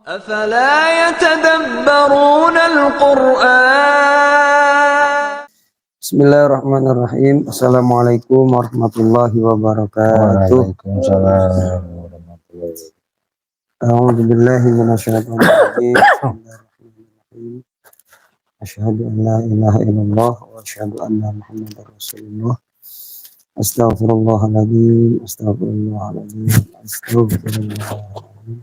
أفلا يتدبرون القرآن. Bismillahirrahmanirrahim. Assalamualaikum warahmatullahi wabarakatuh. Waalaikumsalam warahmatullahi wabarakatuh. A'udzu billahi minasyaitonir rajim. Bismillahirrahmanirrahim. Asyhadu an la ilaha illallah wa asyhadu anna Muhammadar Rasulullah. Astaghfirullahaladzim. Astaghfirullahaladzim. Astaghfirullahaladzim.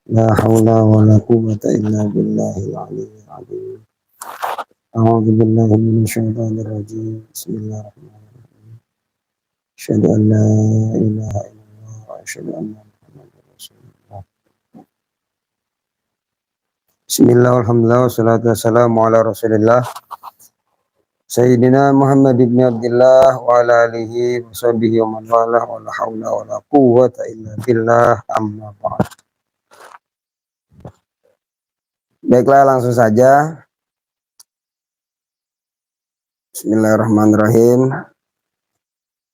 La haula wa la quwwata illa billahil aliyyil azim. A'udzu billahi minasyaitonir rajim. Bismillahirrahmanirrahim. Asyhadu an la ilaha illallah wa asyhadu anna Muhammadar Rasulullah. Bismillah, alhamdulillah, wassalatu wassalamu ala Rasulillah Sayyidina Muhammad ibn Abdillah wa ala alihi wa sahbihi wa man walah wa la hawla wa la quwwata illa billah, amma ba'd. Baiklah, langsung saja. Bismillahirrahmanirrahim.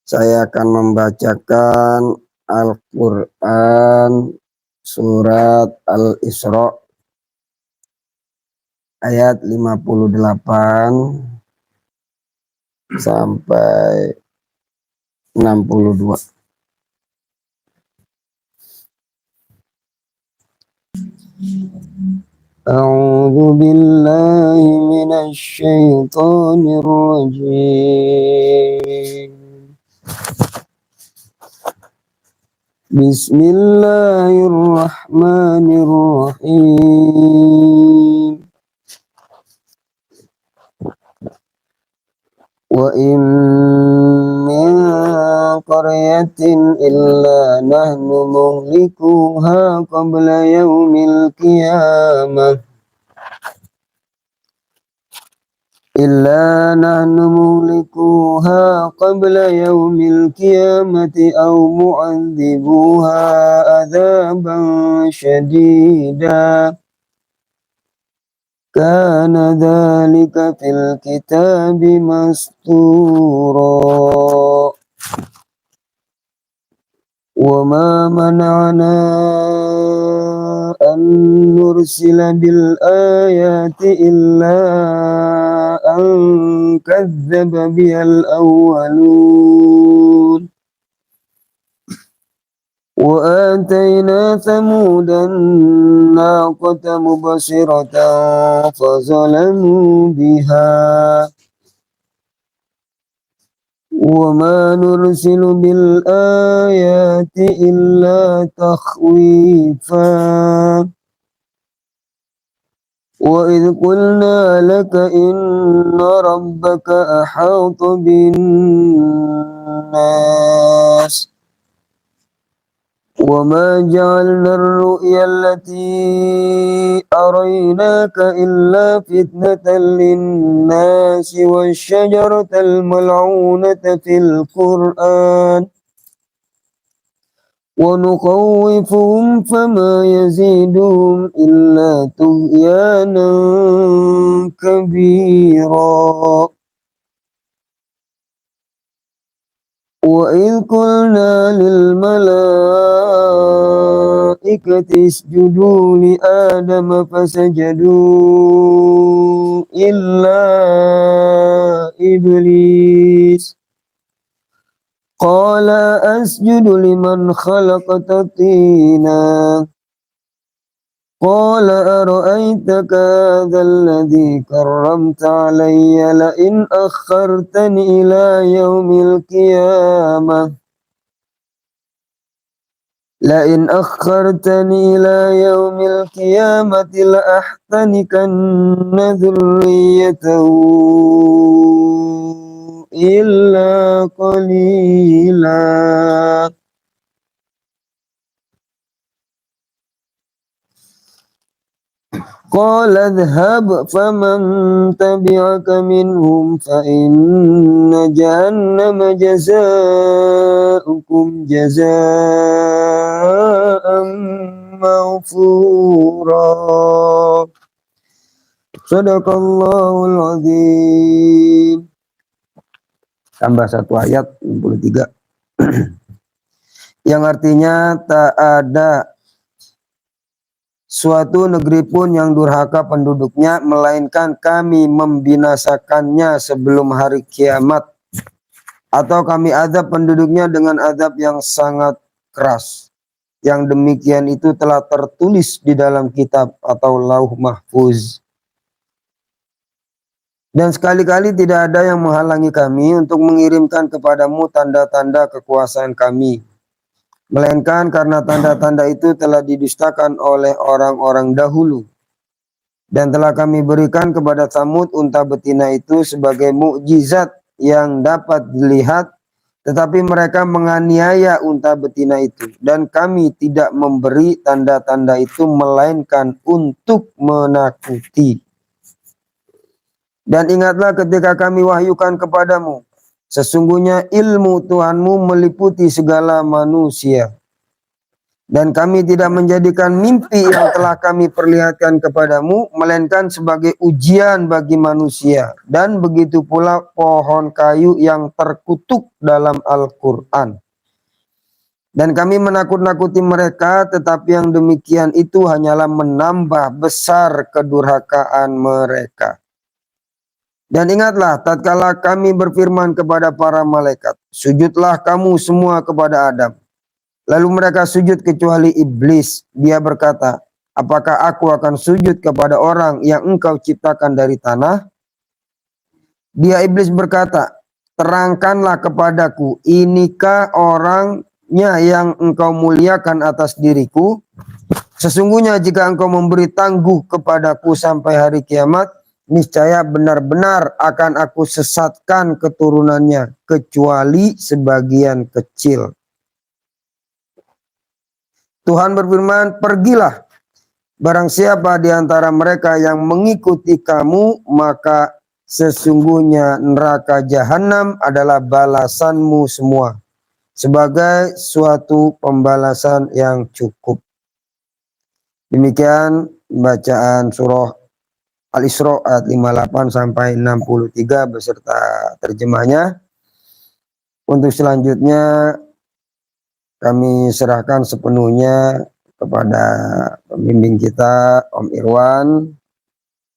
Saya akan membacakan Al-Quran surat Al-Isra ayat 58 sampai 62. A'udzu billahi minasy syaithanir rajim. Bismillahirrahmanirrahim. Wa in min qaryatin illa nahnu muhlikuha qabla yaumil qiyamah. إلا نحن مهلكوها قبل يوم القيامة أو معذبوها عذابا شديدا كان ذلك في الكتاب مسطورا وما منعنا أن نرسل بالآيات إلا أن كذب بها الأولون وآتينا ثمود الناقة مبصرة فظلموا بها وما نرسل بالآيات إلا تخويفا وإذ قلنا لك إن ربك أحاط بالناس وما جعلنا الرؤيا التي أريناك إلا فتنة للناس والشجرة الملعونة في القرآن ونخوفهم فما يزيدهم إلا طغيانا كبيرا وإذ قلنا للملائكة اسجدوا لآدم فسجدوا إلا إبليس قال أسجد لمن خلقت طينا قال أرأيتك هذا الذي كرمت علي لئن أخرتني إلى يوم القيامة لأحتنكن ذريته إلا قليلا قال اذهب فمن تبعك منهم فإن جهنم جزاؤكم جزاء مغفورا Sadaqallahul azim. Tambah satu ayat 63 yang artinya tak ada suatu negeri pun yang durhaka penduduknya, melainkan kami membinasakannya sebelum hari kiamat, atau kami azab penduduknya dengan azab yang sangat keras. Yang demikian itu telah tertulis di dalam kitab atau lauh mahfuz. Dan sekali-kali tidak ada yang menghalangi kami untuk mengirimkan kepadamu tanda-tanda kekuasaan kami, melainkan karena tanda-tanda itu telah didustakan oleh orang-orang dahulu. Dan telah kami berikan kepada Tsamud unta betina itu sebagai mukjizat yang dapat dilihat, tetapi mereka menganiaya unta betina itu. Dan kami tidak memberi tanda-tanda itu melainkan untuk menakuti. Dan ingatlah ketika kami wahyukan kepadamu, sesungguhnya ilmu Tuhanmu meliputi segala manusia. Dan kami tidak menjadikan mimpi yang telah kami perlihatkan kepadamu, melainkan sebagai ujian bagi manusia. Dan begitu pula pohon kayu yang terkutuk dalam Al-Quran. Dan kami menakut-nakuti mereka, tetapi yang demikian itu hanyalah menambah besar kedurhakaan mereka. Dan ingatlah, tatkala kami berfirman kepada para malaikat, sujudlah kamu semua kepada Adam. Lalu mereka sujud kecuali iblis. Dia berkata, apakah aku akan sujud kepada orang yang engkau ciptakan dari tanah? Dia iblis berkata, terangkanlah kepadaku, inikah orangnya yang engkau muliakan atas diriku? Sesungguhnya jika engkau memberi tangguh kepadaku sampai hari kiamat, niscaya benar-benar akan aku sesatkan keturunannya, kecuali sebagian kecil. Tuhan berfirman, pergilah. Barang siapa di antara mereka yang mengikuti kamu, maka sesungguhnya neraka jahanam adalah balasanmu semua, sebagai suatu pembalasan yang cukup. Demikian bacaan surah Al-Isra ayat 58 sampai 63 beserta terjemahnya. Untuk selanjutnya kami serahkan sepenuhnya kepada pembimbing kita Om Irwan.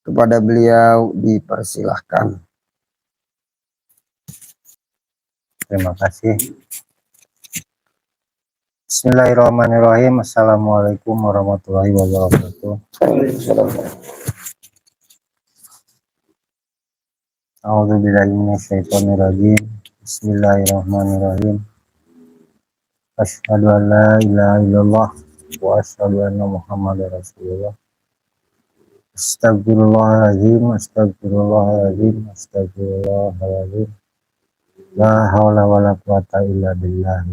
Kepada beliau dipersilahkan. Terima kasih. Bismillahirrahmanirrahim. Assalamualaikum warahmatullahi wabarakatuh. A'udzubillahi minasyaitonirrajim. Bismillahirrahmanirrahim. Asyhadu an la ilaha illallah wa asyhadu anna Muhammadar Rasulullah. Astagfirullahaladzim, astagfirullahaladzim, astagfirullahaladzim. La haula wa la quwata illa billah.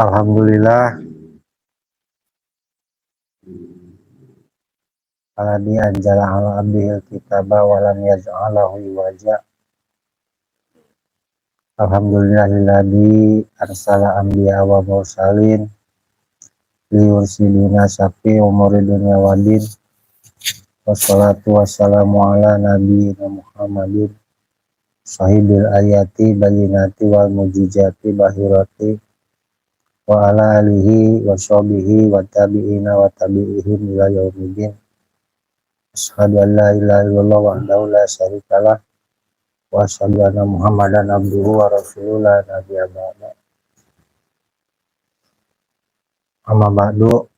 Alhamdulillah alladzi anzala ala abdihil kitaba wa lam yaj'alahu iwaja. Alhamdulillahilladzi arsala anbiya wa mursalin liyursiluna syafi umuri dunya wadin. Wassalatu wassalamu ala nabiyyina Muhammadin sahibil ayati bayyinati wal mujizati bahirati wa ala alihi wa sahbihi wa tabi'ina wa tabi'ihim ila yaumiddin. Asyhadu an la ilaha illallah wahdahu la syarikalah wa asyhadu anna Muhammadan abduhu wa rasuluhu la nabiyya ba'da. Amma ba'du.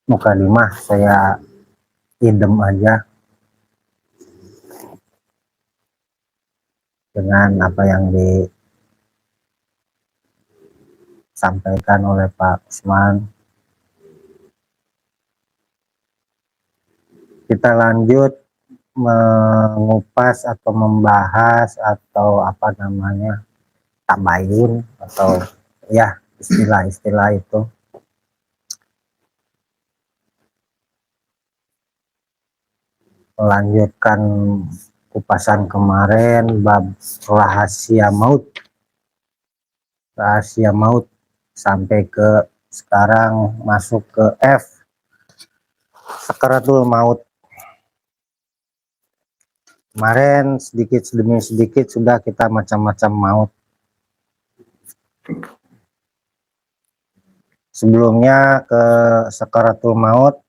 Mukadimah saya idem aja dengan apa yang disampaikan oleh Pak Usman. Kita lanjut mengupas atau membahas atau apa namanya tabayun atau ya istilah-istilah itu. Melanjutkan kupasan kemarin bab rahasia maut. rahasia maut, sampai ke sekarang masuk ke F, sakaratul maut. Kemarin sedikit demi sedikit sudah kita macam-macam maut. Sebelumnya ke sakaratul maut,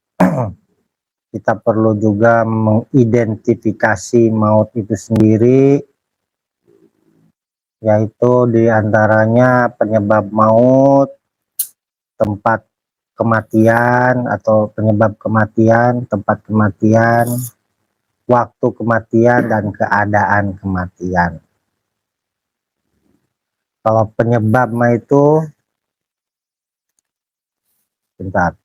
kita perlu juga mengidentifikasi maut itu sendiri, yaitu diantaranya penyebab maut, tempat kematian atau penyebab kematian, tempat kematian, waktu kematian, dan keadaan kematian. Kalau penyebab itu, bentar,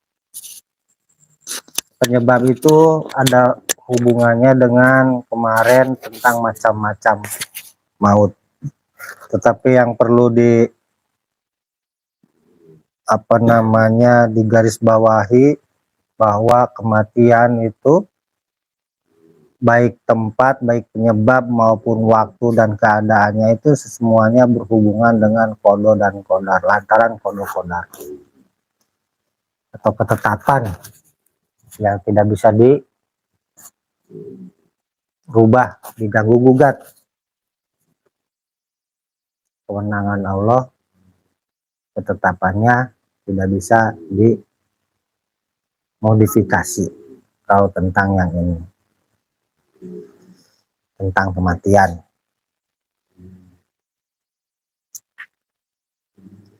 penyebab itu ada hubungannya dengan kemarin tentang macam-macam maut. Tetapi yang perlu digarisbawahi bahwa kematian itu baik tempat, baik penyebab maupun waktu dan keadaannya itu semuanya berhubungan dengan qada dan qadar, lantaran qada-qadar atau ketetapan yang tidak bisa dirubah, diganggu gugat. Kewenangan Allah, ketetapannya tidak bisa dimodifikasi. Kalau tentang yang ini, tentang kematian.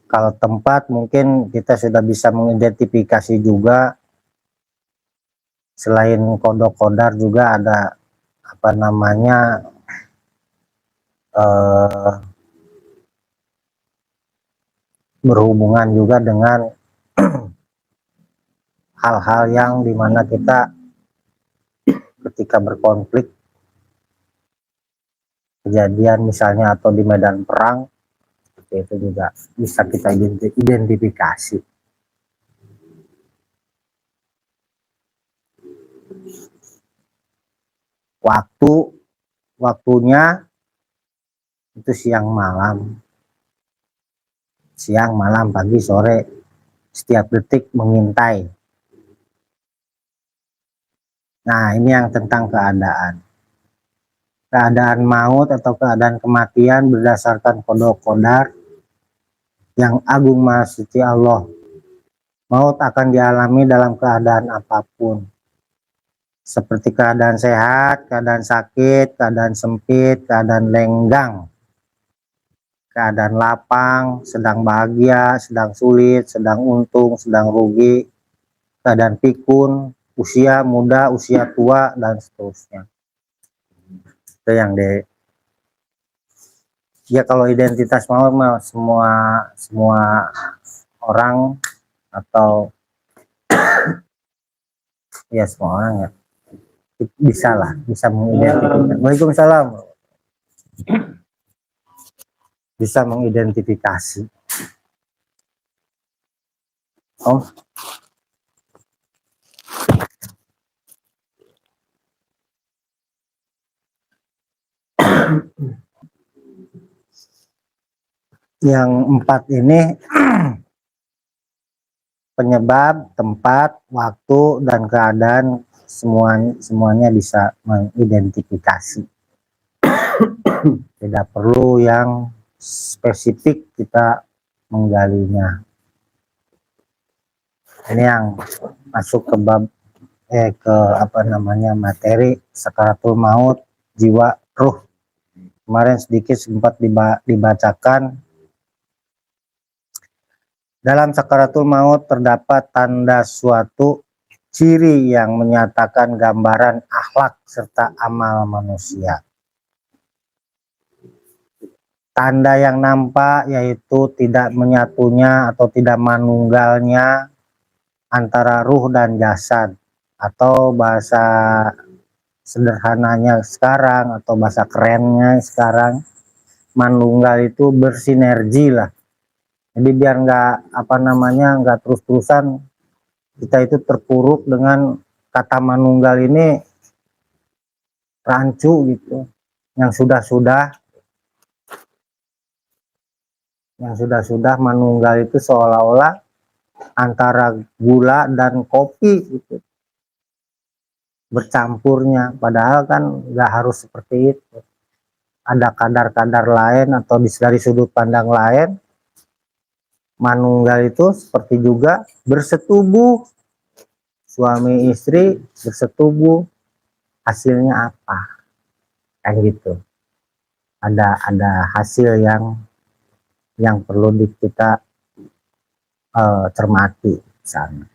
Kalau tempat mungkin kita sudah bisa mengidentifikasi juga. Selain qada-qadar juga ada berhubungan juga dengan hal-hal yang dimana kita ketika berkonflik, kejadian misalnya atau di medan perang, itu juga bisa kita identifikasi. Waktunya itu siang malam, pagi, sore, setiap detik mengintai. Nah, ini yang tentang keadaan maut atau keadaan kematian berdasarkan qada-qadar yang agung maha suci Allah. Maut akan dialami dalam keadaan apapun, seperti keadaan sehat, keadaan sakit, keadaan sempit, keadaan lenggang, keadaan lapang, sedang bahagia, sedang sulit, sedang untung, sedang rugi, keadaan pikun, usia muda, usia tua, dan seterusnya. Itu yang ya, kalau identitas maut semua orang atau ya semua orang ya bisa mengidentifikasi. Waalaikumsalam. Bisa mengidentifikasi. Yang 4 ini penyebab, tempat, waktu, dan keadaan semuanya bisa mengidentifikasi. Tidak perlu yang spesifik kita menggalinya. Ini yang masuk ke bab materi sakaratul maut, jiwa, ruh. Kemarin sedikit sempat dibacakan. Dalam sakaratul maut terdapat tanda suatu ciri yang menyatakan gambaran akhlak serta amal manusia. Tanda yang nampak yaitu tidak menyatunya atau tidak manunggalnya antara ruh dan jasad, atau bahasa sederhananya sekarang atau bahasa kerennya sekarang, manunggal itu bersinergi lah. Jadi biar nggak terus-terusan kita itu terpuruk dengan kata manunggal ini rancu gitu, yang sudah-sudah yang sudah manunggal itu seolah-olah antara gula dan kopi gitu bercampurnya, padahal kan nggak harus seperti itu. Ada kadar-kadar lain atau dari sudut pandang lain, manunggal itu seperti juga bersetubuh, suami istri bersetubuh, hasilnya apa kan gitu. Ada hasil yang perlu kita cermati misalnya.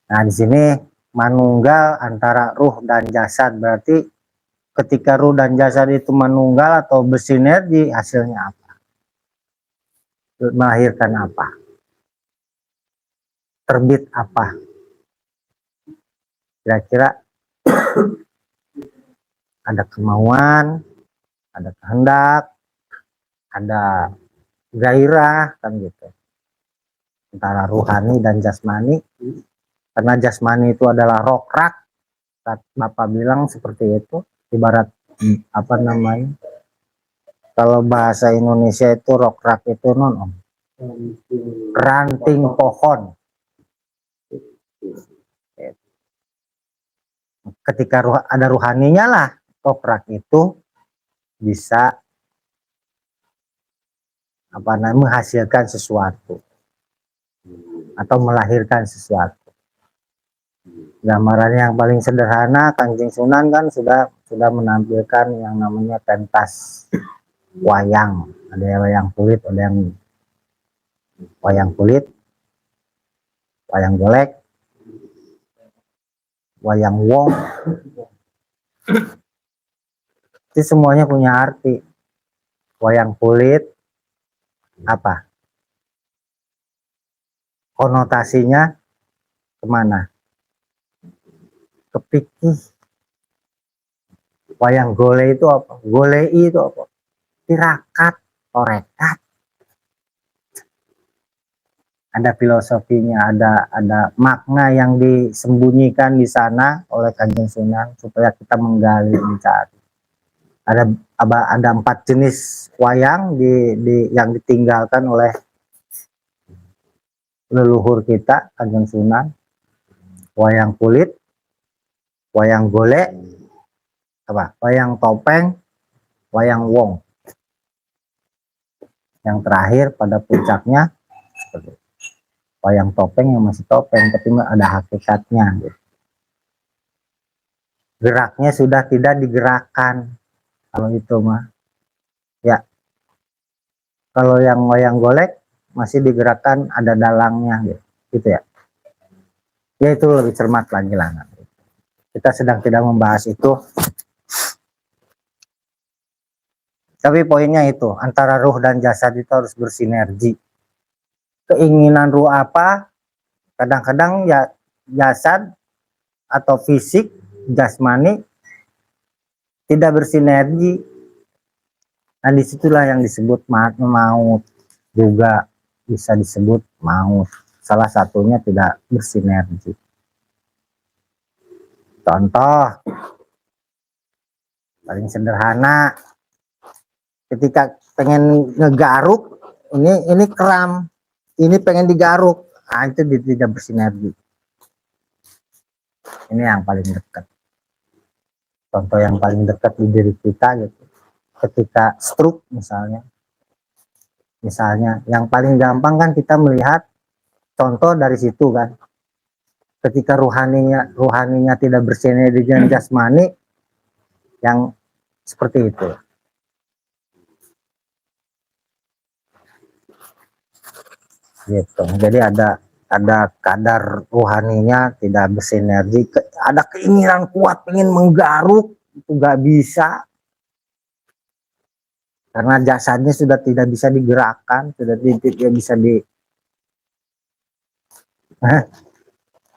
Nah di sini manunggal antara ruh dan jasad, berarti ketika ruh dan jasad itu manunggal atau bersinergi, hasilnya apa? Melahirkan apa? Terbit apa? Kira-kira ada kemauan, ada kehendak, ada gairah kan gitu. Antara rohani dan jasmani. Karena jasmani itu adalah rokrak, Bapak bilang seperti itu, ibarat apa namanya, kalau bahasa Indonesia itu rokrak itu ranting pohon. Ketika ada ruhaninya lah, rokrak itu bisa apa namanya menghasilkan sesuatu atau melahirkan sesuatu. Gambaran yang paling sederhana, Kanjeng Sunan kan sudah menampilkan yang namanya pentas wayang. Ada wayang kulit, ada yang wayang kulit, wayang golek, wayang wong. Itu semuanya punya arti. Wayang kulit apa? Konotasinya kemana? Kepikih. Wayang gole itu apa? Golei itu apa? Tirakat, torekat. Ada filosofinya, ada makna yang disembunyikan di sana oleh Kanjeng Sunan supaya kita menggali, mencari. Ada 4 jenis wayang yang ditinggalkan oleh leluhur kita Kanjeng Sunan. Wayang kulit, wayang golek, wayang topeng, wayang wong. Yang terakhir pada puncaknya wayang topeng yang masih topeng tapi ada hakikatnya gitu. Geraknya sudah tidak digerakkan kalau itu mah ya. Kalau yang wayang golek masih digerakkan, ada dalangnya gitu ya. Ya itu lebih cermat lagi lah. Kita sedang tidak membahas itu. Tapi poinnya itu, antara ruh dan jasad itu harus bersinergi. Keinginan ruh apa, kadang-kadang ya jasad atau fisik, jasmani tidak bersinergi. Nah disitulah yang disebut maut, juga bisa disebut maut. Salah satunya tidak bersinergi. Contoh paling sederhana, ketika pengen ngegaruk, ini kram, ini pengen digaruk, nah itu tidak bersinergi. Ini yang paling dekat. Contoh yang paling dekat di diri kita gitu. Ketika stroke misalnya yang paling gampang kan kita melihat contoh dari situ kan. Ketika ruhaninya tidak bersinergi dengan jasmani, yang seperti itu. Gitu. Jadi ada kadar ruhaninya tidak bersinergi, ada keinginan kuat pengen menggaruk, itu nggak bisa karena jasadnya sudah tidak bisa digerakkan, sudah tidak bisa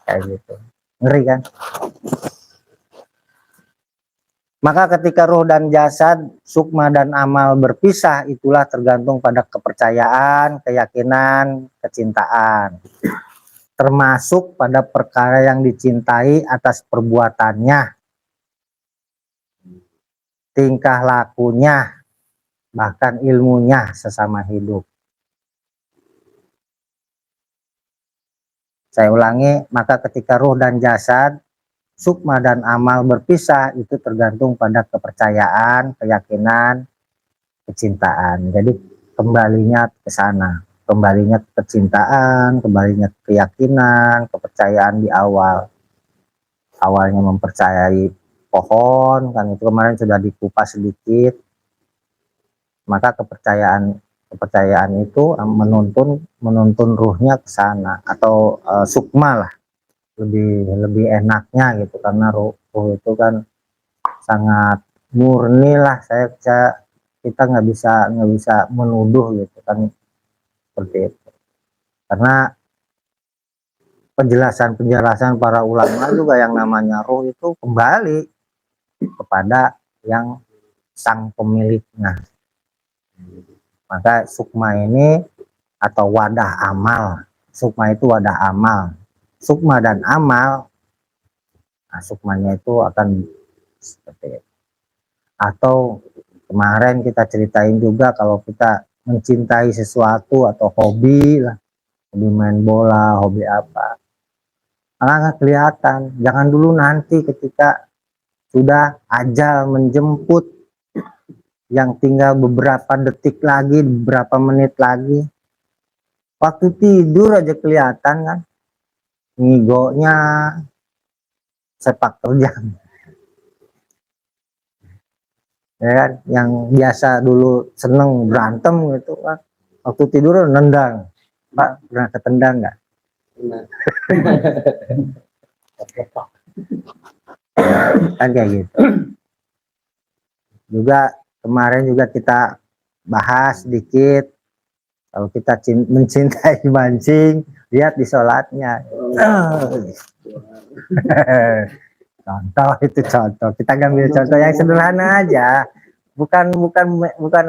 kayak gitu. Ngeri kan? Maka ketika roh dan jasad, sukma dan amal berpisah, itulah tergantung pada kepercayaan, keyakinan, kecintaan. Termasuk pada perkara yang dicintai atas perbuatannya, tingkah lakunya, bahkan ilmunya sesama hidup. Saya ulangi, maka ketika ruh dan jasad, sukma dan amal berpisah, itu tergantung pada kepercayaan, keyakinan, kecintaan. Jadi kembalinya ke sana, kembalinya ke kecintaan, kembalinya ke keyakinan, kepercayaan di awal. Awalnya mempercayai pohon, kan itu kemarin sudah dikupas sedikit. Maka kepercayaan itu menuntun ruhnya ke sana, atau sukma lah, lebih enaknya gitu, karena ruh itu kan sangat murni lah. Kita nggak bisa menuduh gitu kan, seperti itu. Karena penjelasan para ulama juga, yang namanya ruh itu kembali kepada yang sang pemiliknya. Maka sukma ini atau wadah amal, sukma itu wadah amal, sukma dan amal, nah sukmanya itu akan seperti itu. Atau kemarin kita ceritain juga, kalau kita mencintai sesuatu atau hobi lah, hobi main bola, hobi apa, malah nggak kelihatan. Jangan dulu, nanti ketika sudah ajal menjemput, yang tinggal beberapa detik lagi, beberapa menit lagi, waktu tidur aja kelihatan kan, ngigonya, sepak terjang, ya kan? Yang biasa dulu seneng berantem gitu kan, waktu tidur nendang. Pak, pernah ketendang nggak? Kan kayak gitu. Juga kemarin juga kita bahas sedikit, kalau kita mencintai mancing, lihat di sholatnya. Contoh itu contoh. Kita ambil contoh yang sederhana aja, bukan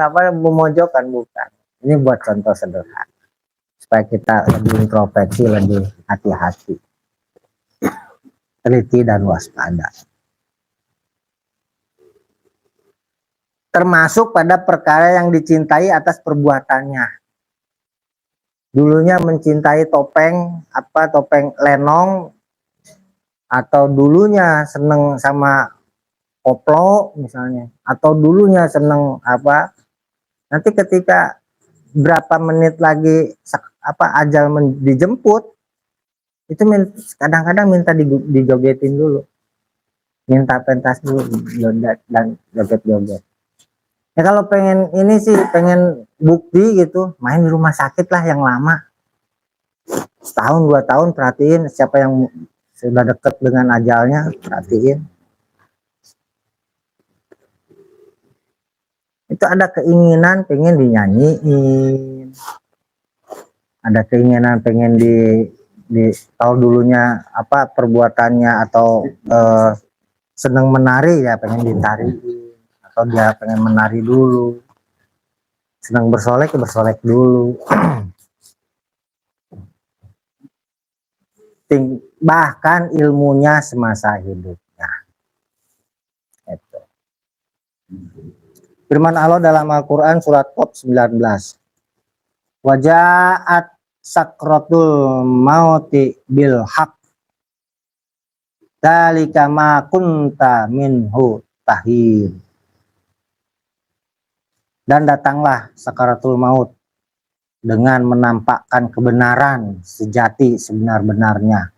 apa memojokkan, bukan. Ini buat contoh sederhana supaya kita lebih introspeksi, lebih hati-hati, teliti dan waspada. Termasuk pada perkara yang dicintai atas perbuatannya. Dulunya mencintai topeng lenong, atau dulunya seneng sama koplo misalnya, atau dulunya seneng apa, nanti ketika berapa menit lagi ajal dijemput, itu kadang-kadang minta dijogetin dulu, minta pentas dulu dan joget-joget. Ya kalau pengen ini sih, pengen bukti gitu, main di rumah sakit lah yang lama, setahun 2 tahun, perhatiin siapa yang sudah dekat dengan ajalnya, perhatiin. Itu ada keinginan pengen dinyanyiin, ada keinginan pengen di kalau dulunya apa perbuatannya atau seneng menari, ya pengen ditariin, atau dia pengen menari dulu, senang bersolek dulu. Bahkan ilmunya semasa hidupnya. Itu. Firman Allah dalam Al-Quran surat Qaf 19. Wajaat sakratul mauti bil haq, dzalika ma kunta minhu tahir. Dan datanglah sakaratul maut dengan menampakkan kebenaran sejati sebenar-benarnya.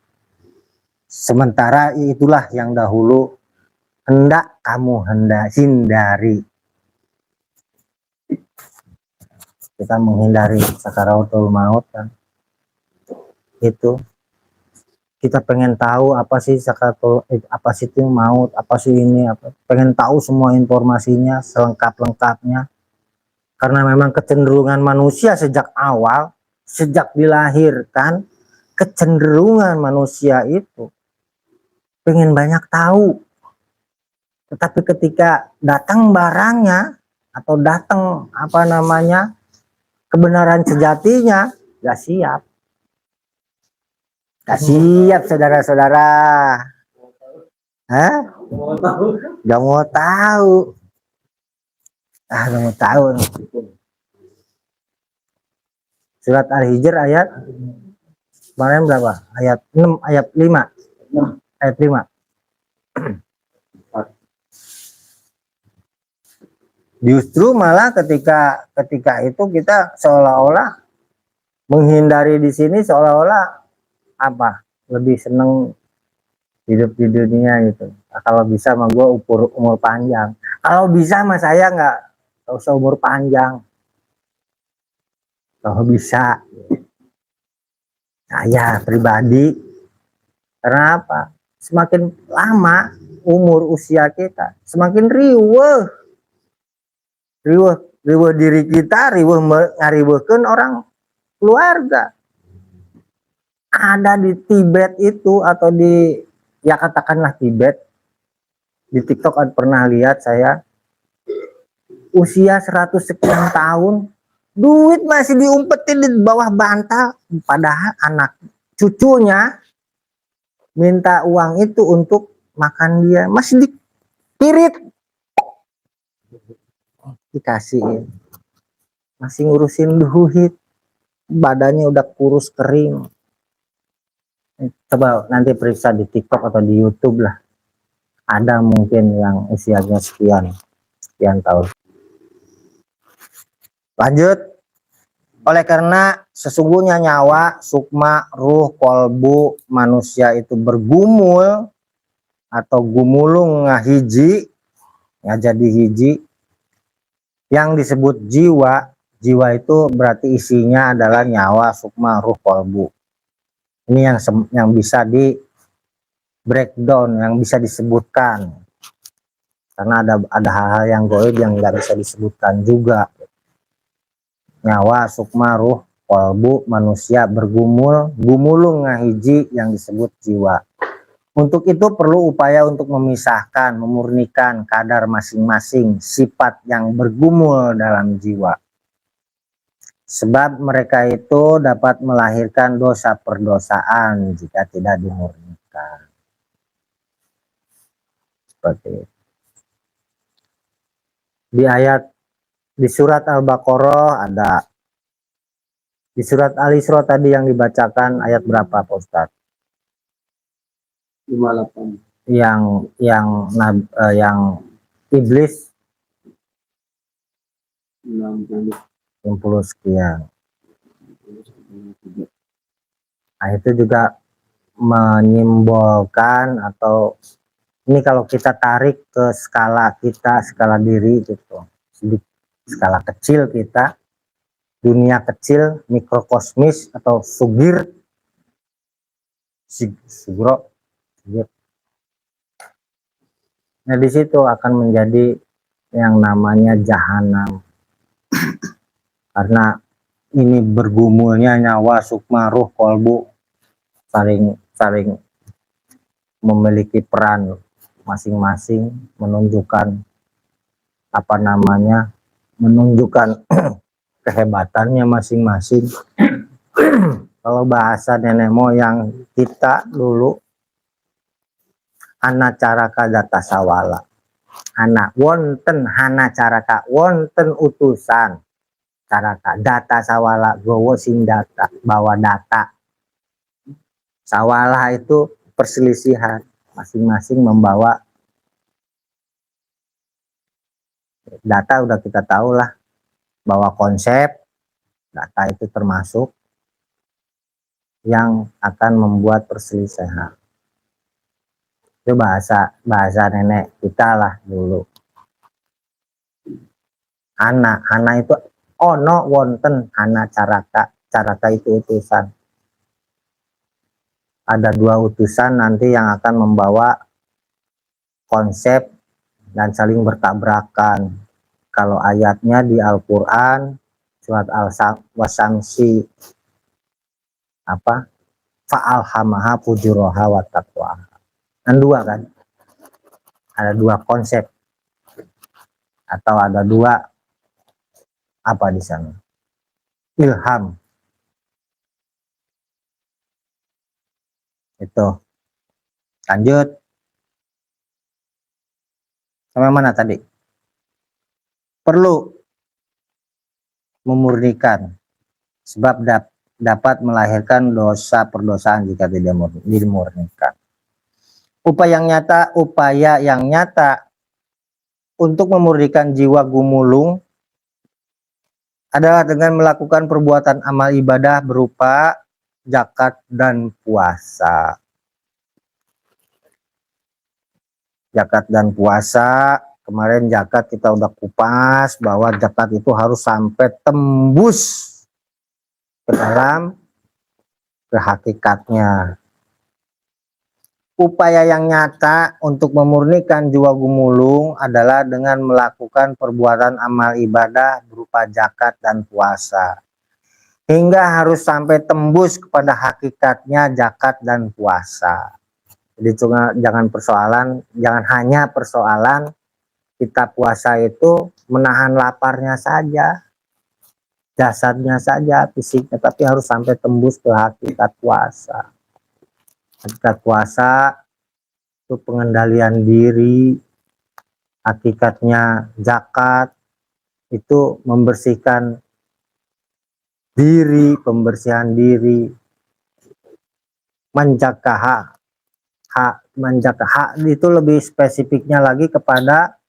Sementara itulah yang dahulu hendak kamu hindari. Kita menghindari sakaratul maut kan. Itu kita pengen tahu apa sih sakaratul, apa sih itu maut, apa sih ini, apa. Pengen tahu semua informasinya selengkap-lengkapnya. Karena memang kecenderungan manusia sejak awal, sejak dilahirkan, kecenderungan manusia itu pengen banyak tahu. Tetapi ketika datang barangnya atau datang kebenaran sejatinya, gak siap. Gak siap saudara-saudara. Gak mau tahu. Mau tahu. Surat Al-Hijr ayat kemarin berapa? Ayat 6, ayat 5. Ayat 5. Justru malah ketika itu kita seolah-olah menghindari di sini, seolah-olah apa? Lebih seneng hidup di dunia gitu. Nah, kalau bisa mah gue umur panjang. Kalau bisa mah saya nggak usah umur panjang. Kalau bisa, saya pribadi, karena apa? Semakin lama umur usia kita, semakin riweuh diri kita, ngariweuhkeun orang keluarga. Ada di Tibet itu, atau di, ya katakanlah Tibet, di TikTok pernah lihat saya, usia 100 sekian tahun, duit masih diumpetin di bawah bantal, padahal anak cucunya minta uang itu untuk makan dia, masih dipirit, dikasihin, masih ngurusin duit, badannya udah kurus kering. Coba nanti periksa di TikTok atau di YouTube lah, ada mungkin yang usianya sekian tahun. Lanjut. Oleh karena sesungguhnya nyawa, sukma, ruh, kolbu manusia itu bergumul atau gumulung ngahiji, ya jadi hiji, yang disebut jiwa. Jiwa itu berarti isinya adalah nyawa, sukma, ruh, kolbu. Ini yang bisa di breakdown, yang bisa disebutkan, karena ada hal-hal yang goib yang nggak bisa disebutkan juga. Nyawa, sukma, ruh, kolbu manusia bergumul, gumulung ngahiji yang disebut jiwa. Untuk itu perlu upaya untuk memisahkan, memurnikan kadar masing-masing sifat yang bergumul dalam jiwa. Sebab mereka itu dapat melahirkan dosa perdosaan jika tidak dimurnikan. Seperti itu. Di surat Al-Baqarah ada, di surat Al-Isra tadi yang dibacakan ayat berapa Pak Ustadz? 58. Yang iblis 60 sekian. Nah, itu juga menyimbolkan, atau ini kalau kita tarik ke skala kita, skala diri gitu, skala kecil kita, dunia kecil, mikrokosmis atau sugro. Nah, di situ akan menjadi yang namanya jahanam. Karena ini bergumulnya nyawa, sukma, ruh, kolbu, saling memiliki peran masing-masing, menunjukkan menunjukkan kehebatannya masing-masing. Kalau bahasa nenek moyang kita dulu, hana caraka data sawala, hana wonten hana caraka, wonten utusan caraka data sawala, gowo sing data, bawa data. Sawala itu perselisihan, masing-masing membawa data. Udah kita tahu lah bahwa konsep data itu termasuk yang akan membuat perselisihan. Itu bahasa nenek kita lah dulu. Hana itu ono wonten hana caraka itu utusan. Ada 2 utusan nanti yang akan membawa konsep dan saling bertabrakan. Kalau ayatnya di Al-Quran surat Al-Wasamsi fa'alhamaha fujuraha wa taqwaha. Kan 2 kan? Ada 2 konsep, atau ada 2 apa di sana? Ilham. Itu. Lanjut. Sampai mana tadi? perlu memurnikan, sebab dapat melahirkan dosa perdosaan jika tidak dimurnikan. Upaya yang nyata untuk memurnikan jiwa gumulung adalah dengan melakukan perbuatan amal ibadah berupa zakat dan puasa. Zakat dan puasa, kemarin zakat kita udah kupas bahwa zakat itu harus sampai tembus ke dalam ke hakikatnya. Upaya yang nyata untuk memurnikan jiwa gumulung adalah dengan melakukan perbuatan amal ibadah berupa zakat dan puasa. Hingga harus sampai tembus kepada hakikatnya zakat dan puasa. Jadi jangan hanya persoalan kita puasa itu menahan laparnya saja, jasadnya saja, fisiknya, tapi harus sampai tembus ke hakikat puasa. Hakikat puasa itu pengendalian diri, hakikatnya zakat itu membersihkan diri, pembersihan diri, menjaga hak itu lebih spesifiknya lagi kepada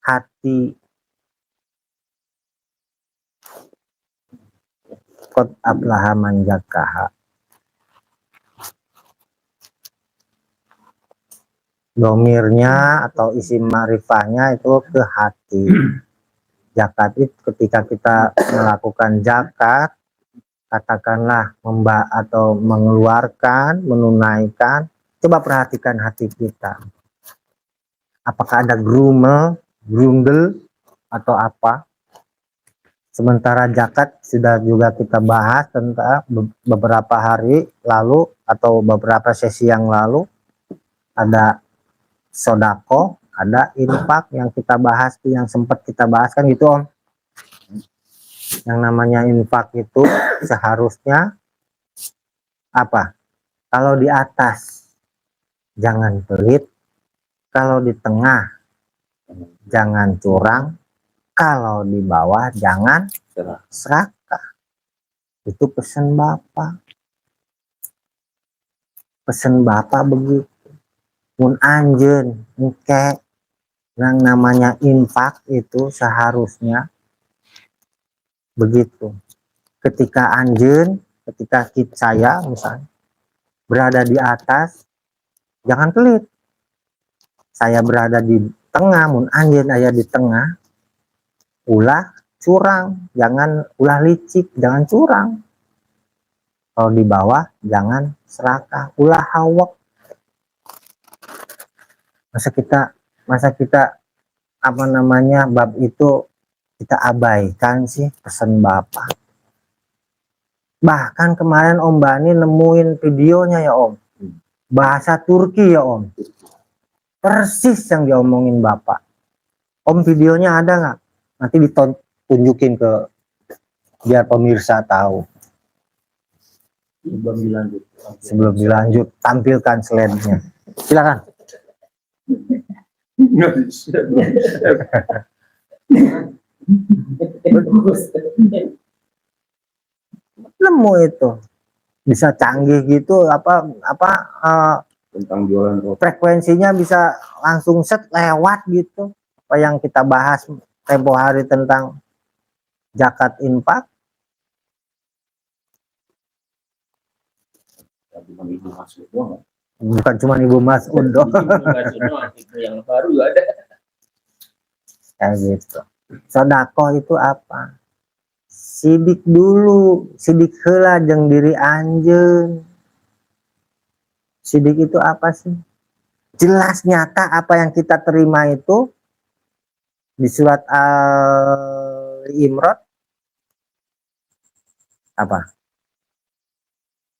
hati. Qad aflaha man zakkaha. Domirnya atau isim ma'rifahnya itu ke hati. Zakat itu ketika kita melakukan zakat, katakanlah atau mengeluarkan, menunaikan, coba perhatikan hati kita. Apakah ada grundel atau apa? Sementara zakat sudah juga kita bahas tentang beberapa hari lalu atau beberapa sesi yang lalu, ada sodako, ada infak yang kita bahas, yang sempat kita bahas kan gitu Om. Yang namanya infak itu seharusnya apa? Kalau di atas jangan pelit, kalau di tengah jangan curang, kalau di bawah jangan serakah. Itu pesan Bapak. Pesan Bapak begitu. Mun anjen engke yang namanya infak itu seharusnya begitu. Ketika saya misalnya berada di atas, jangan pelit. Saya berada di tengah, mun anjen aya di tengah, ulah curang, jangan ulah licik, jangan curang. Kalau di bawah jangan serakah, ulah hawak. Masa kita apa namanya bab itu kita abaikan sih pesan Bapak. Bahkan kemarin Om Bani nemuin videonya ya Om, bahasa Turki ya Om, persis yang diomongin Bapak. Om videonya ada nggak? Nanti ditunjukin ke biar pemirsa tahu. Sebelum dilanjut tampilkan slide-nya. Silakan. Nemu itu bisa canggih gitu Tentang jualan rokok. frekuensinya bisa langsung set lewat gitu. Apa yang kita bahas tempo hari tentang zakat infak. Bukan cuma Ibu Mas'ud doang. Yang baru ada. Kayak gitu. Sedekah itu apa? Sidik dulu, sidik heula jeung diri anjeun. Sidik itu apa sih? Jelas nyata apa yang kita terima itu di surat Al-Imran apa?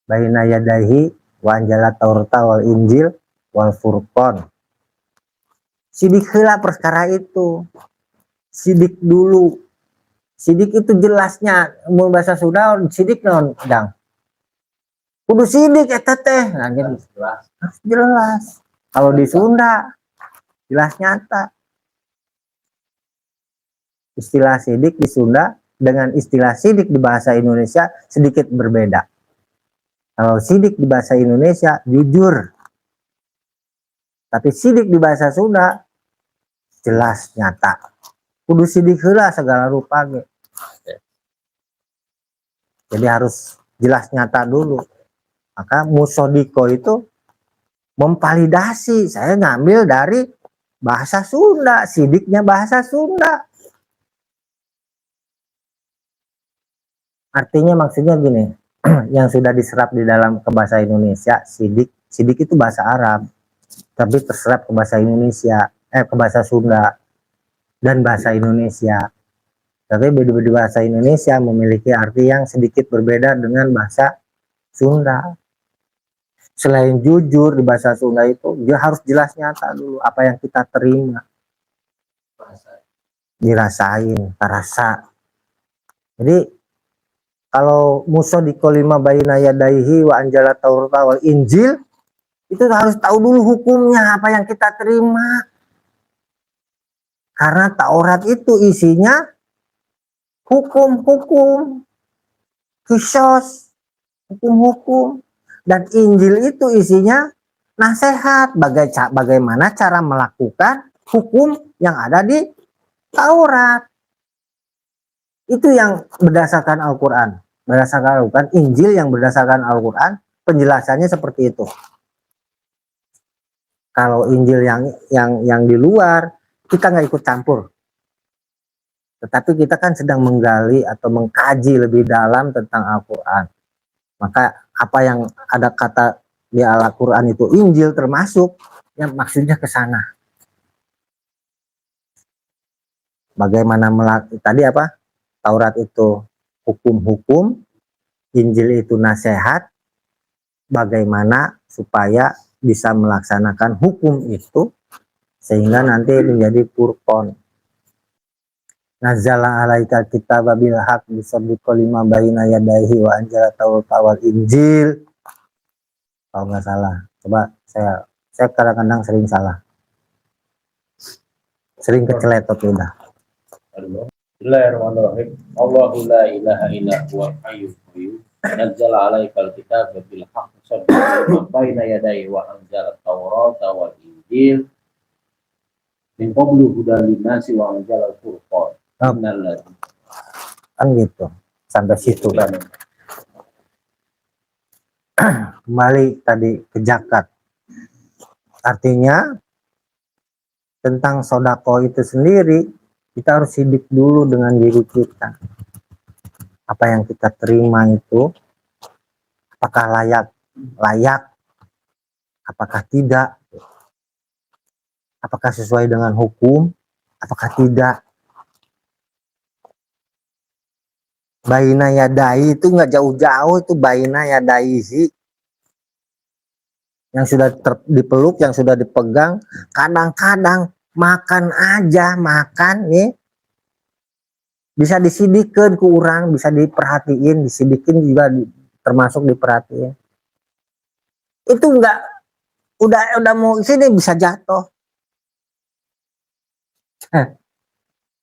Baina yadaihi wa anjala taurata wal injil wal furqan. Sidik heula perkara itu. Sidik dulu. Sidik itu jelasnya mun bahasa Sunda sidik naon dang. Kudu sidik eta teh. Nah, harus jelas. Kalau di Sunda jelas nyata. Istilah sidik di Sunda dengan istilah sidik di bahasa Indonesia sedikit berbeda. Kalau sidik di bahasa Indonesia jujur, tapi sidik di bahasa Sunda jelas nyata. Kudu sidik heula segala rupa ge. Jadi harus jelas nyata dulu. Maka musodiko itu memvalidasi. Saya ngambil dari bahasa Sunda, sidiknya bahasa Sunda. Artinya maksudnya gini, yang sudah diserap di dalam ke bahasa Indonesia, sidik itu bahasa Arab, tapi terserap ke bahasa Indonesia, ke bahasa Sunda dan bahasa Indonesia. Tapi di bahasa Indonesia memiliki arti yang sedikit berbeda dengan bahasa Sunda. Selain jujur di bahasa Sunda itu, dia harus jelas nyata dulu apa yang kita terima, dirasain, terasa. Jadi kalau musodiko lima bayina yadaihi wa anjala taurata wal injil, itu harus tahu dulu hukumnya apa yang kita terima. Karena Taurat itu isinya hukum-hukum, kisos, hukum-hukum. Dan Injil itu isinya nasihat bagaimana cara melakukan hukum yang ada di Taurat. Itu yang berdasarkan Al-Quran. Berdasarkan Al-Quran, Injil yang berdasarkan Al-Quran, penjelasannya seperti itu. Kalau Injil yang di luar, kita nggak ikut campur. Tetapi kita kan sedang menggali atau mengkaji lebih dalam tentang Al-Quran. Maka apa yang ada kata di Al-Quran itu Injil termasuk, yang maksudnya ke sana. Bagaimana tadi apa? Taurat itu hukum-hukum, Injil itu nasihat, bagaimana supaya bisa melaksanakan hukum itu sehingga nanti menjadi furqan. Nazala alaika kitaba bil haq bisabiqo lima baina yadaihi wa anjala taurata wal injil. Kalau nggak salah, coba saya kadang-kadang sering salah, sering keceletot udah. Bismillahirrahmanirrahim. Allahu la ilaha illa huwal hayyul qayyum. Nazzala 'alaikal kitaba bil haqqi musaddiqan baina yadayhi wa anzala at-taurata wal injil min qablu hudan lin-nasi wa anzala al-furqan. Kan gitu sampai situ kan. Kembali tadi ke zakat, artinya tentang sodako itu sendiri kita harus sidik dulu dengan diri kita. Apa yang kita terima itu apakah layak, apakah tidak, apakah sesuai dengan hukum, apakah tidak. Baina yadai itu nggak jauh-jauh, itu baina yadaihi yang sudah dipeluk, yang sudah dipegang. Kadang-kadang makan aja, makan nih bisa disidikkan ke orang, bisa diperhatiin, disidikin juga termasuk diperhatiin. Itu enggak, udah mau sini bisa jatuh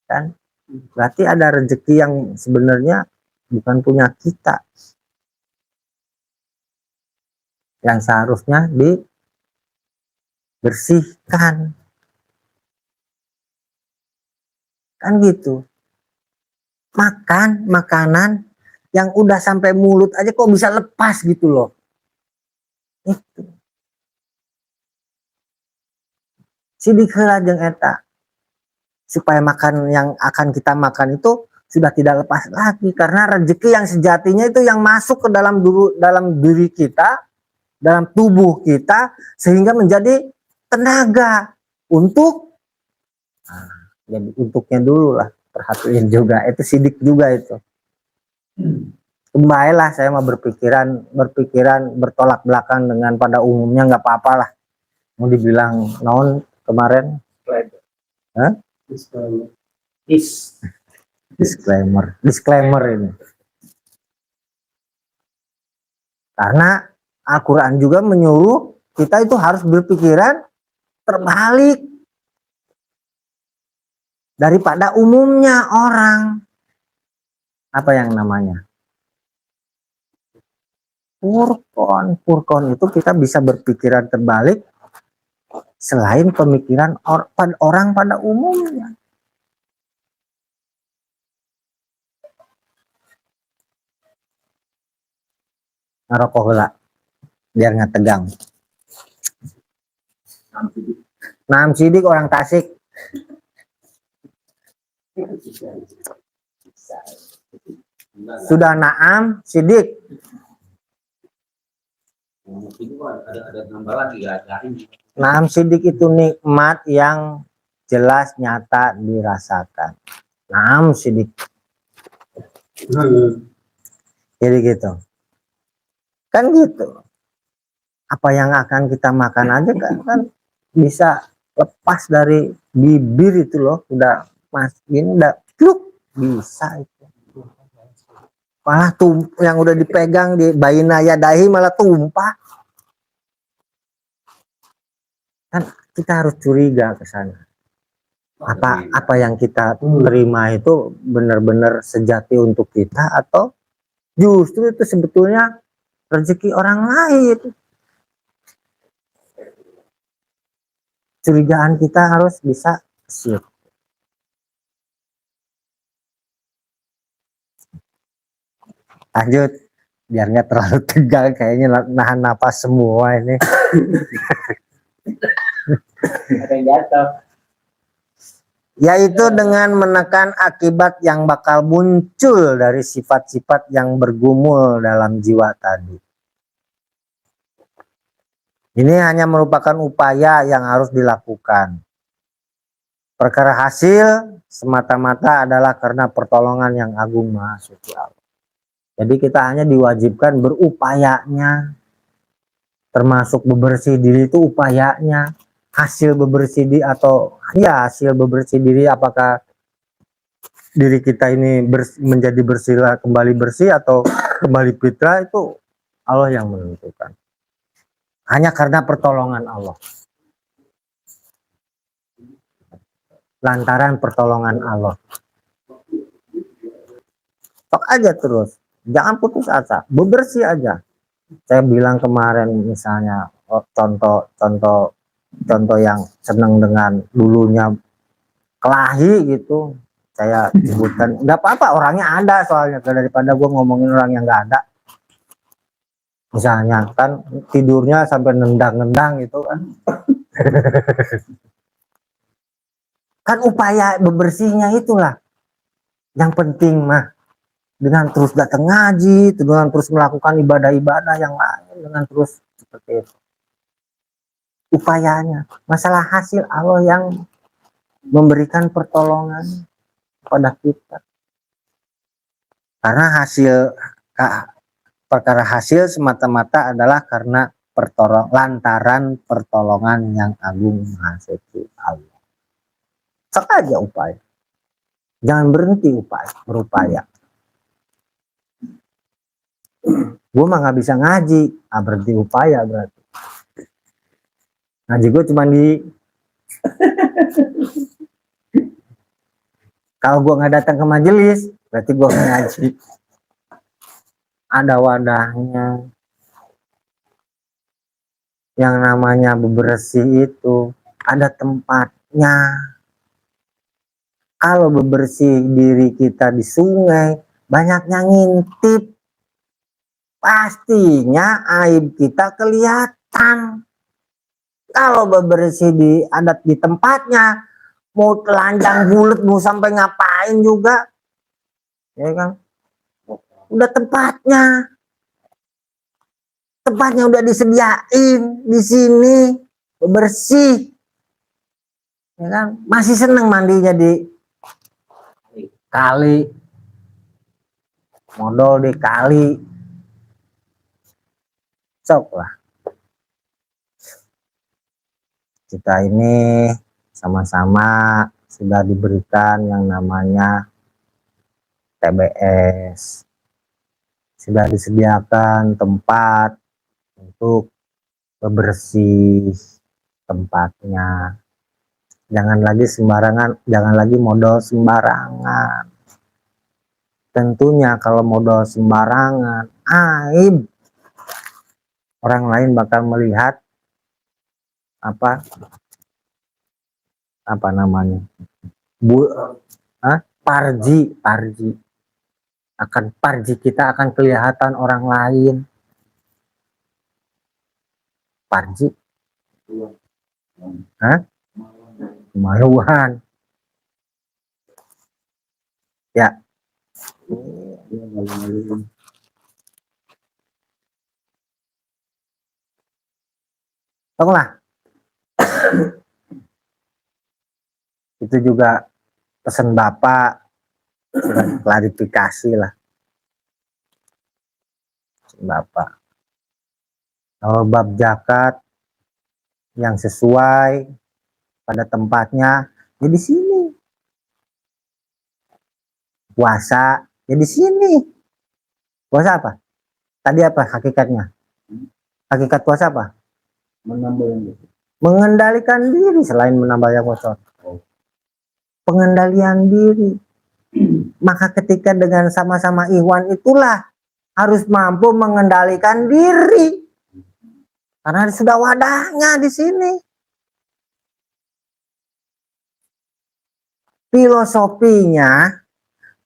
kan. Berarti ada rezeki yang sebenarnya bukan punya kita, yang seharusnya dibersihkan kan gitu. Makan makanan yang udah sampai mulut aja kok bisa lepas gitu loh. Itu sidik heula jeung eta supaya makan yang akan kita makan itu sudah tidak lepas lagi, karena rezeki yang sejatinya itu yang masuk ke dalam diri kita, dalam tubuh kita, sehingga menjadi tenaga untuk jadi untuknya dulu lah, perhatiin juga itu sidik juga itu. Kembalilah saya mau berpikiran bertolak belakang dengan pada umumnya, nggak apa-apa lah mau dibilang naon kemarin. Hah? Disclaimer ini. Karena Al-Quran juga menyuruh kita itu harus berpikiran terbalik. daripada umumnya orang. Apa yang namanya? Furqon. Furqon itu kita bisa berpikiran terbalik selain pemikiran orang pada umumnya. Ngerokok heula biar nggak tegang. Naam Sidik orang Tasik. Sudah Naam Sidik. Ada nambah lagi ya, Naam Sidik itu nikmat yang jelas nyata dirasakan. Naam Sidik. Jadi gitu. Kan gitu. Apa yang akan kita makan aja kan bisa lepas dari bibir itu loh, udah ini udah pluk, bisa itu. Malah yang udah dipegang di baina yadahi malah tumpah. Kan kita harus curiga ke sana. Apa yang kita terima itu benar-benar sejati untuk kita atau justru itu sebetulnya rezeki orang lain. Curigaan kita harus bisa siap. Lanjut, biar nggak terlalu tegang, kayaknya nahan napas semua ini. ada yang jatuh. Yaitu dengan menekan akibat yang bakal muncul dari sifat-sifat yang bergumul dalam jiwa tadi. Ini hanya merupakan upaya yang harus dilakukan. Perkara hasil semata-mata adalah karena pertolongan yang agung maha suci Allah. Jadi kita hanya diwajibkan berupayanya, termasuk bebersih diri itu upayanya. Hasil bebersih diri atau ya hasil bebersih diri, apakah diri kita ini menjadi bersih kembali bersih atau kembali fitrah, itu Allah yang menentukan. Hanya karena pertolongan Allah. Lantaran pertolongan Allah. Tok aja terus. Jangan putus asa. Bebersih aja. Saya bilang kemarin misalnya contoh yang senang dengan dulunya kelahi gitu. Saya sebutkan. Nggak apa-apa, orangnya ada soalnya. Daripada gue ngomongin orang yang nggak ada. Misalnya kan tidurnya sampai nendang-nendang gitu kan. Kan upaya bebersihnya itulah yang penting mah. Dengan terus datang ngaji, dengan terus melakukan ibadah-ibadah yang lain, dengan terus seperti itu. Upayanya. Masalah hasil Allah yang memberikan pertolongan kepada kita. Karena perkara hasil semata-mata adalah karena lantaran pertolongan yang agung maha suci Allah. Sok aja upaya. Jangan berhenti berupaya. Gue mah nggak bisa ngaji, berhenti upaya berarti. Ngaji gue cuma kalau gue nggak datang ke majelis, berarti gue ngaji. Ada wadahnya. Yang namanya bebersih itu ada tempatnya. Kalau bebersih diri kita di sungai, banyak yang ngintip. Pastinya aib kita kelihatan. Kalau bebersih adat di tempatnya, mau telanjang bulat, mau sampai ngapain juga, ya kan? Udah tempatnya udah disediain di sini, bersih, ya kan? Masih seneng mandinya di kali, modal di kali, sok lah. Kita ini sama-sama sudah diberikan yang namanya TBS. Sudah disediakan tempat untuk bebersih tempatnya. Jangan lagi sembarangan, jangan lagi modal sembarangan. Tentunya kalau modal sembarangan, aib. Orang lain bakal melihat apa namanya? Parji kita akan kelihatan orang lain. Parji. Kemaluan. Ya. Tolonglah. Itu juga pesan Bapak, klarifikasi lah. Pesan Bapak. Kalau bab zakat yang sesuai pada tempatnya, ya di sini. Puasa, ya di sini. Puasa apa? Tadi apa hakikatnya? Hakikat puasa apa? Mengendalikan diri selain menambah yang kotor. Pengendalian diri. Maka ketika dengan sama-sama ikhwan itulah harus mampu mengendalikan diri. Karena sudah wadahnya di sini. Filosofinya,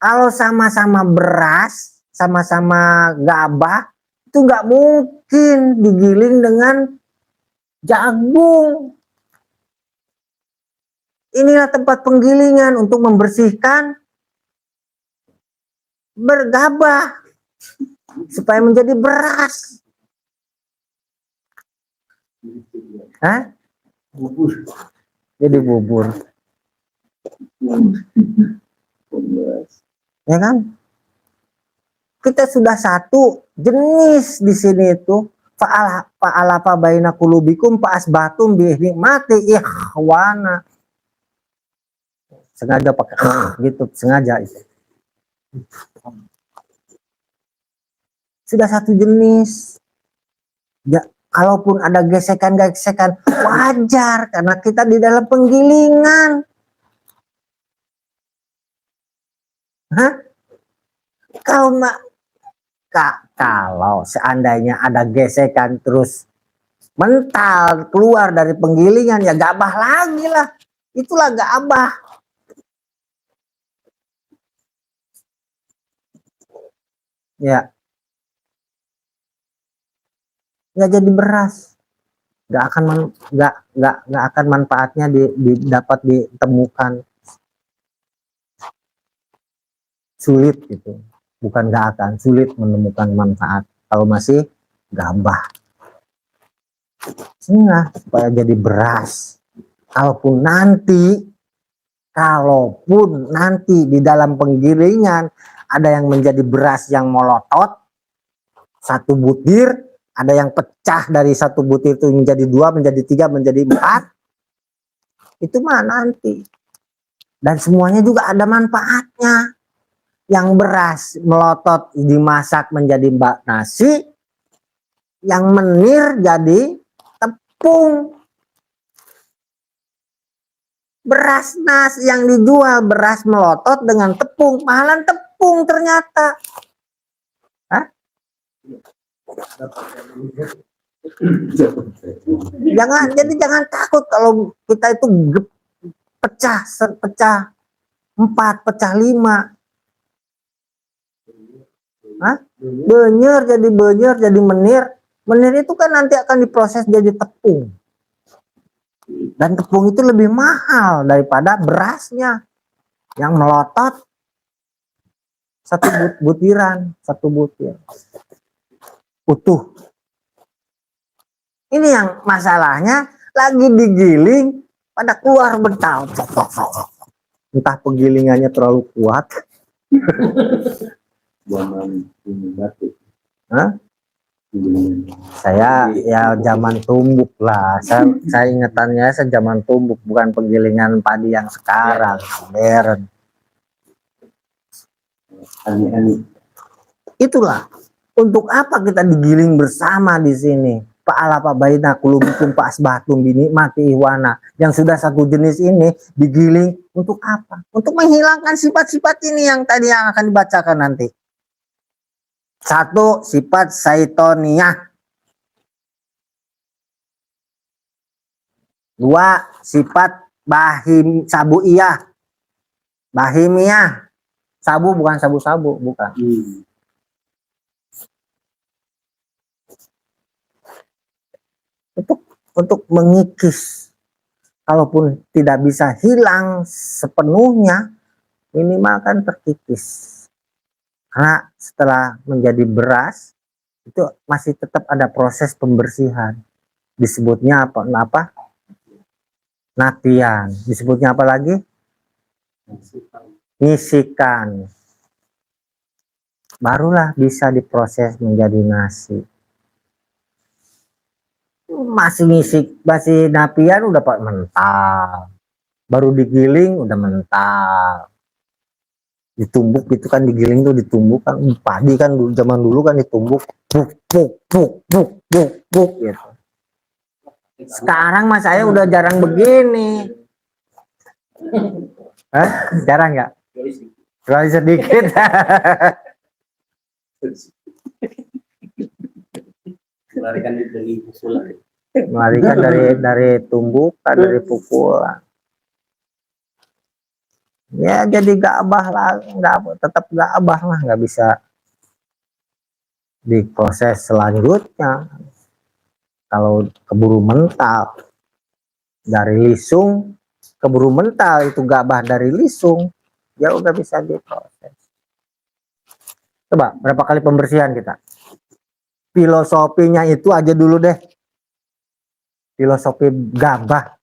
kalau sama-sama beras, sama-sama gabah, itu nggak mungkin digiling dengan jagung. Inilah tempat penggilingan untuk membersihkan bergabah supaya menjadi beras. Jadi bubur. Ya kan? Kita sudah satu jenis di sini itu. Fa'alafa baina qulubikum fa'asbatum bi nikmati ikhwana. Sengaja pakai gitu, sengaja itu. Sudah satu jenis. Ya, kalaupun ada gesekan-gesekan wajar karena kita di dalam penggilingan. Kalau seandainya ada gesekan terus mental keluar dari penggilingan, ya gabah lagi lah. Itulah gabah. Ya. Nggak jadi beras. Nggak akan manfaatnya dapat ditemukan. Sulit gitu. Bukan nggak akan, sulit menemukan manfaat kalau masih gabah. Sehingga supaya jadi beras. Kalaupun nanti di dalam penggilingan ada yang menjadi beras yang molotot, satu butir, ada yang pecah dari satu butir itu menjadi 2, menjadi 3, menjadi 4. Itu mah nanti. Dan semuanya juga ada manfaatnya. Yang beras melotot dimasak menjadi nasi, yang menir jadi tepung. Beras nasi yang dijual beras melotot dengan tepung, mahalan tepung ternyata. Jangan takut kalau kita itu pecah 4, pecah 5. Benyer jadi menir. Menir itu kan nanti akan diproses jadi tepung. Dan tepung itu lebih mahal daripada berasnya yang melotot satu butir utuh. Ini yang masalahnya lagi digiling pada keluar bental. Entah penggilingannya terlalu kuat. Saya ya zaman tumbuk lah. Saya ingatannya zaman tumbuk, bukan penggilingan padi yang sekarang modern. Itulah untuk apa kita digiling bersama di sini. Fa'ala fa baina qulubikum fa asbahatum bi nikmati ihwana. Yang sudah satu jenis ini digiling untuk apa? Untuk menghilangkan sifat-sifat ini yang tadi yang akan dibacakan nanti. Satu, sifat syaitoniyah. Dua, sifat sabuiyah. Bahimiyah. Sabu bukan sabu-sabu, bukan. Untuk mengikis, kalaupun tidak bisa hilang sepenuhnya, minimal kan terkikis. Karena setelah menjadi beras itu masih tetap ada proses pembersihan. Disebutnya apa? Napian. Disebutnya apa lagi? Ngisikan. Barulah bisa diproses menjadi nasi. Masih ngisik, masih napian udah pak mental, baru digiling udah mental, ditumbuk itu kan digiling tuh ditumbuk kan, padi kan zaman dulu kan ditumbuk buk gitu. Sekarang mas saya udah jarang begini. Jarang nggak? Sekali sedikit. Melarikan dari pukulan. Melarikan dari tumbukan, dari pukulan. Ya jadi gabah lah, tetap gabah lah, nggak bisa diproses selanjutnya. Kalau keburu mental dari lisung, keburu mental itu gabah dari lisung, ya udah bisa diproses. Coba berapa kali pembersihan kita? Filosofinya itu aja dulu deh. Filosofi gabah.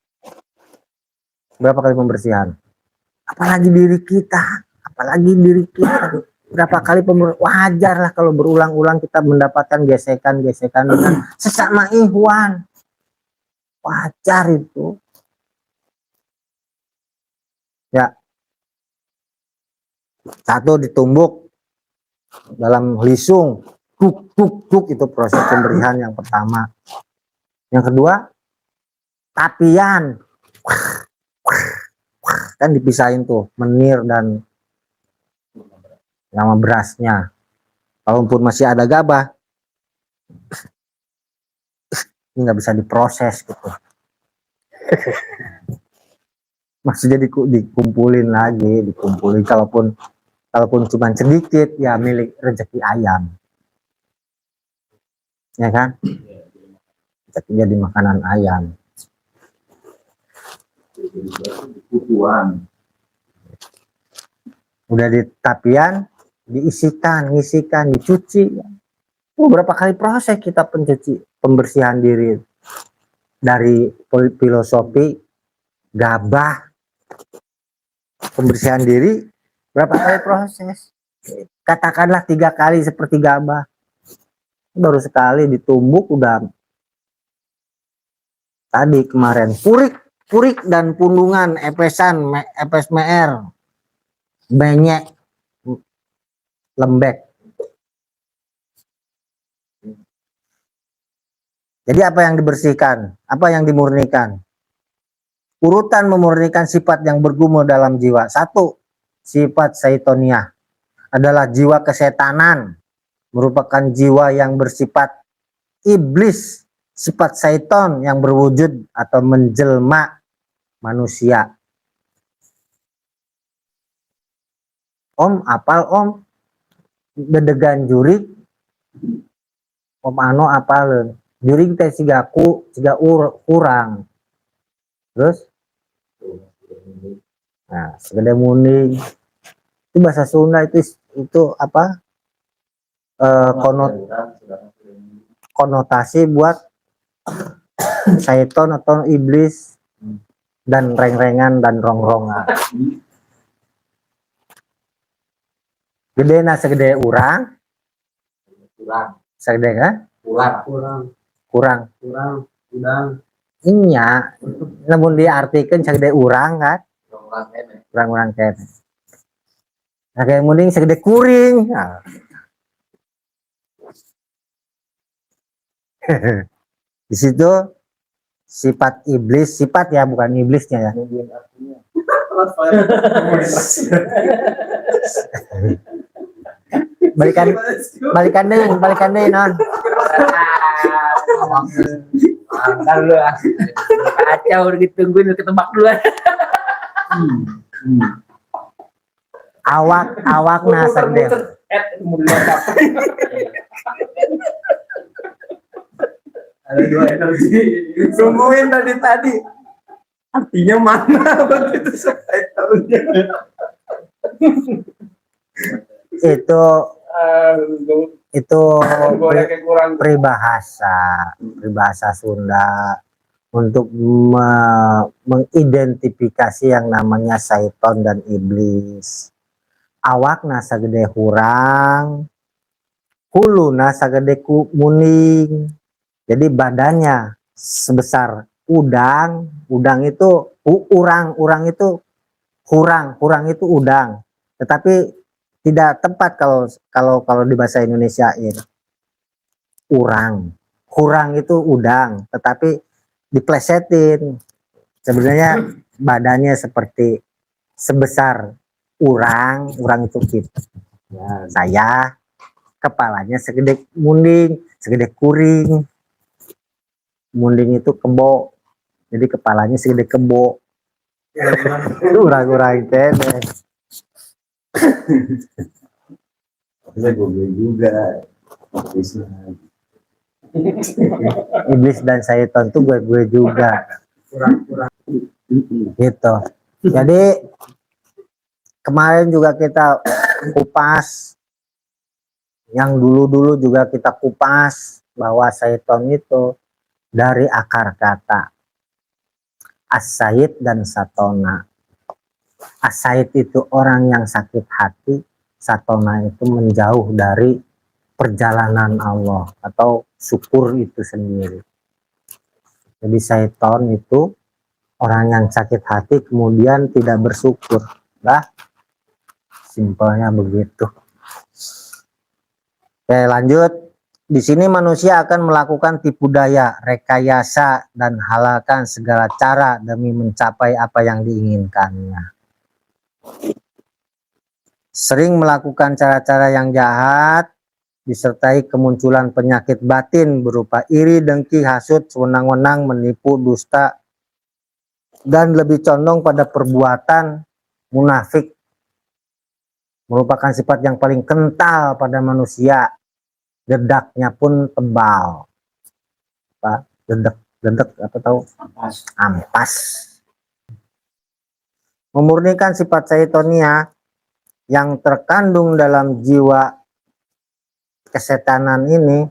Berapa kali pembersihan? Apalagi diri kita. Berapa kali pembersihan? Wajar lah kalau berulang-ulang kita mendapatkan gesekan-gesekan dengan sesama ikhwan. Wajar itu. Ya. Satu, ditumbuk dalam lisung. Tuk itu proses pemberian yang pertama. Yang kedua, tapian. Kan dipisahin tuh menir dan nama berasnya. Kalaupun masih ada gabah, ini nggak bisa diproses gitu. Masih jadi dikumpulin lagi, kalaupun cuma sedikit ya milik rezeki ayam. Ya kan? Jadi makanan ayam. Udah di tapian, ngisikan, dicuci. Berapa kali proses kita pembersihan diri dari filosofi gabah, pembersihan diri berapa kali proses? Katakanlah 3 kali seperti gabah. Baru sekali ditumbuk udah tadi kemarin purik dan pundungan, epes mer, banyak lembek. Jadi apa yang dibersihkan? Apa yang dimurnikan? Urutan memurnikan sifat yang bergumul dalam jiwa. 1. Sifat syaitoniyah adalah jiwa kesetanan, merupakan jiwa yang bersifat iblis, sifat syaiton yang berwujud atau menjelma manusia. Om, apal om, dedegan jurik, om ano apal, jurik teh siga kurang, terus, nah segede muning, itu bahasa Sunda itu apa? Konotasi buat syaiton atau iblis dan reng-rengan dan rong-rongan. Gede segede urang, segede kan? Kurang. Iya, namun diartikan segede urang kan? Kurang kene. Nah kayak mending segede kuring. Nah. Di situ sifat iblis, sifat ya bukan iblisnya ya. Balikan deh non. Ntar lu ah. Kacau udah ditungguin ketebak duluan. Awak nasar deh. Ada dua energi. Tungguin tadi. Artinya mana begitu saya tahunya. Itu peribahasa Sunda untuk mengidentifikasi yang namanya syaiton dan iblis. Awakna sagede hurang, huluna sagede muning. Jadi badannya sebesar udang itu urang itu hurang itu udang. Tetapi tidak tepat kalau di bahasa Indonesiain. Hurang itu udang, tetapi diplesetin. Sebenarnya badannya seperti sebesar urang itu kita. Ya, saya kepalanya segede munding, segede kuring. Munding itu kebo, jadi kepalanya segede kebo. Urang-urang itu juga. Iblis dan syaitan tuh gue juga. Gitu. Jadi kemarin juga kita kupas, yang dulu juga kita kupas bahwa syaitan itu dari akar kata as-said dan satona. As-said itu orang yang sakit hati, satona itu menjauh dari perjalanan Allah atau syukur itu sendiri. Jadi syaitan itu orang yang sakit hati kemudian tidak bersyukur. Nah, simpelnya begitu. Oke, lanjut. Di sini manusia akan melakukan tipu daya, rekayasa, dan halalkan segala cara demi mencapai apa yang diinginkannya. Sering melakukan cara-cara yang jahat, disertai kemunculan penyakit batin berupa iri, dengki, hasut, sewenang-wenang, menipu, dusta, dan lebih condong pada perbuatan munafik. Merupakan sifat yang paling kental pada manusia. Dedaknya pun tebal. Apa? Dedek apa tahu? Ampas. Memurnikan sifat syaitonia yang terkandung dalam jiwa kesetanan ini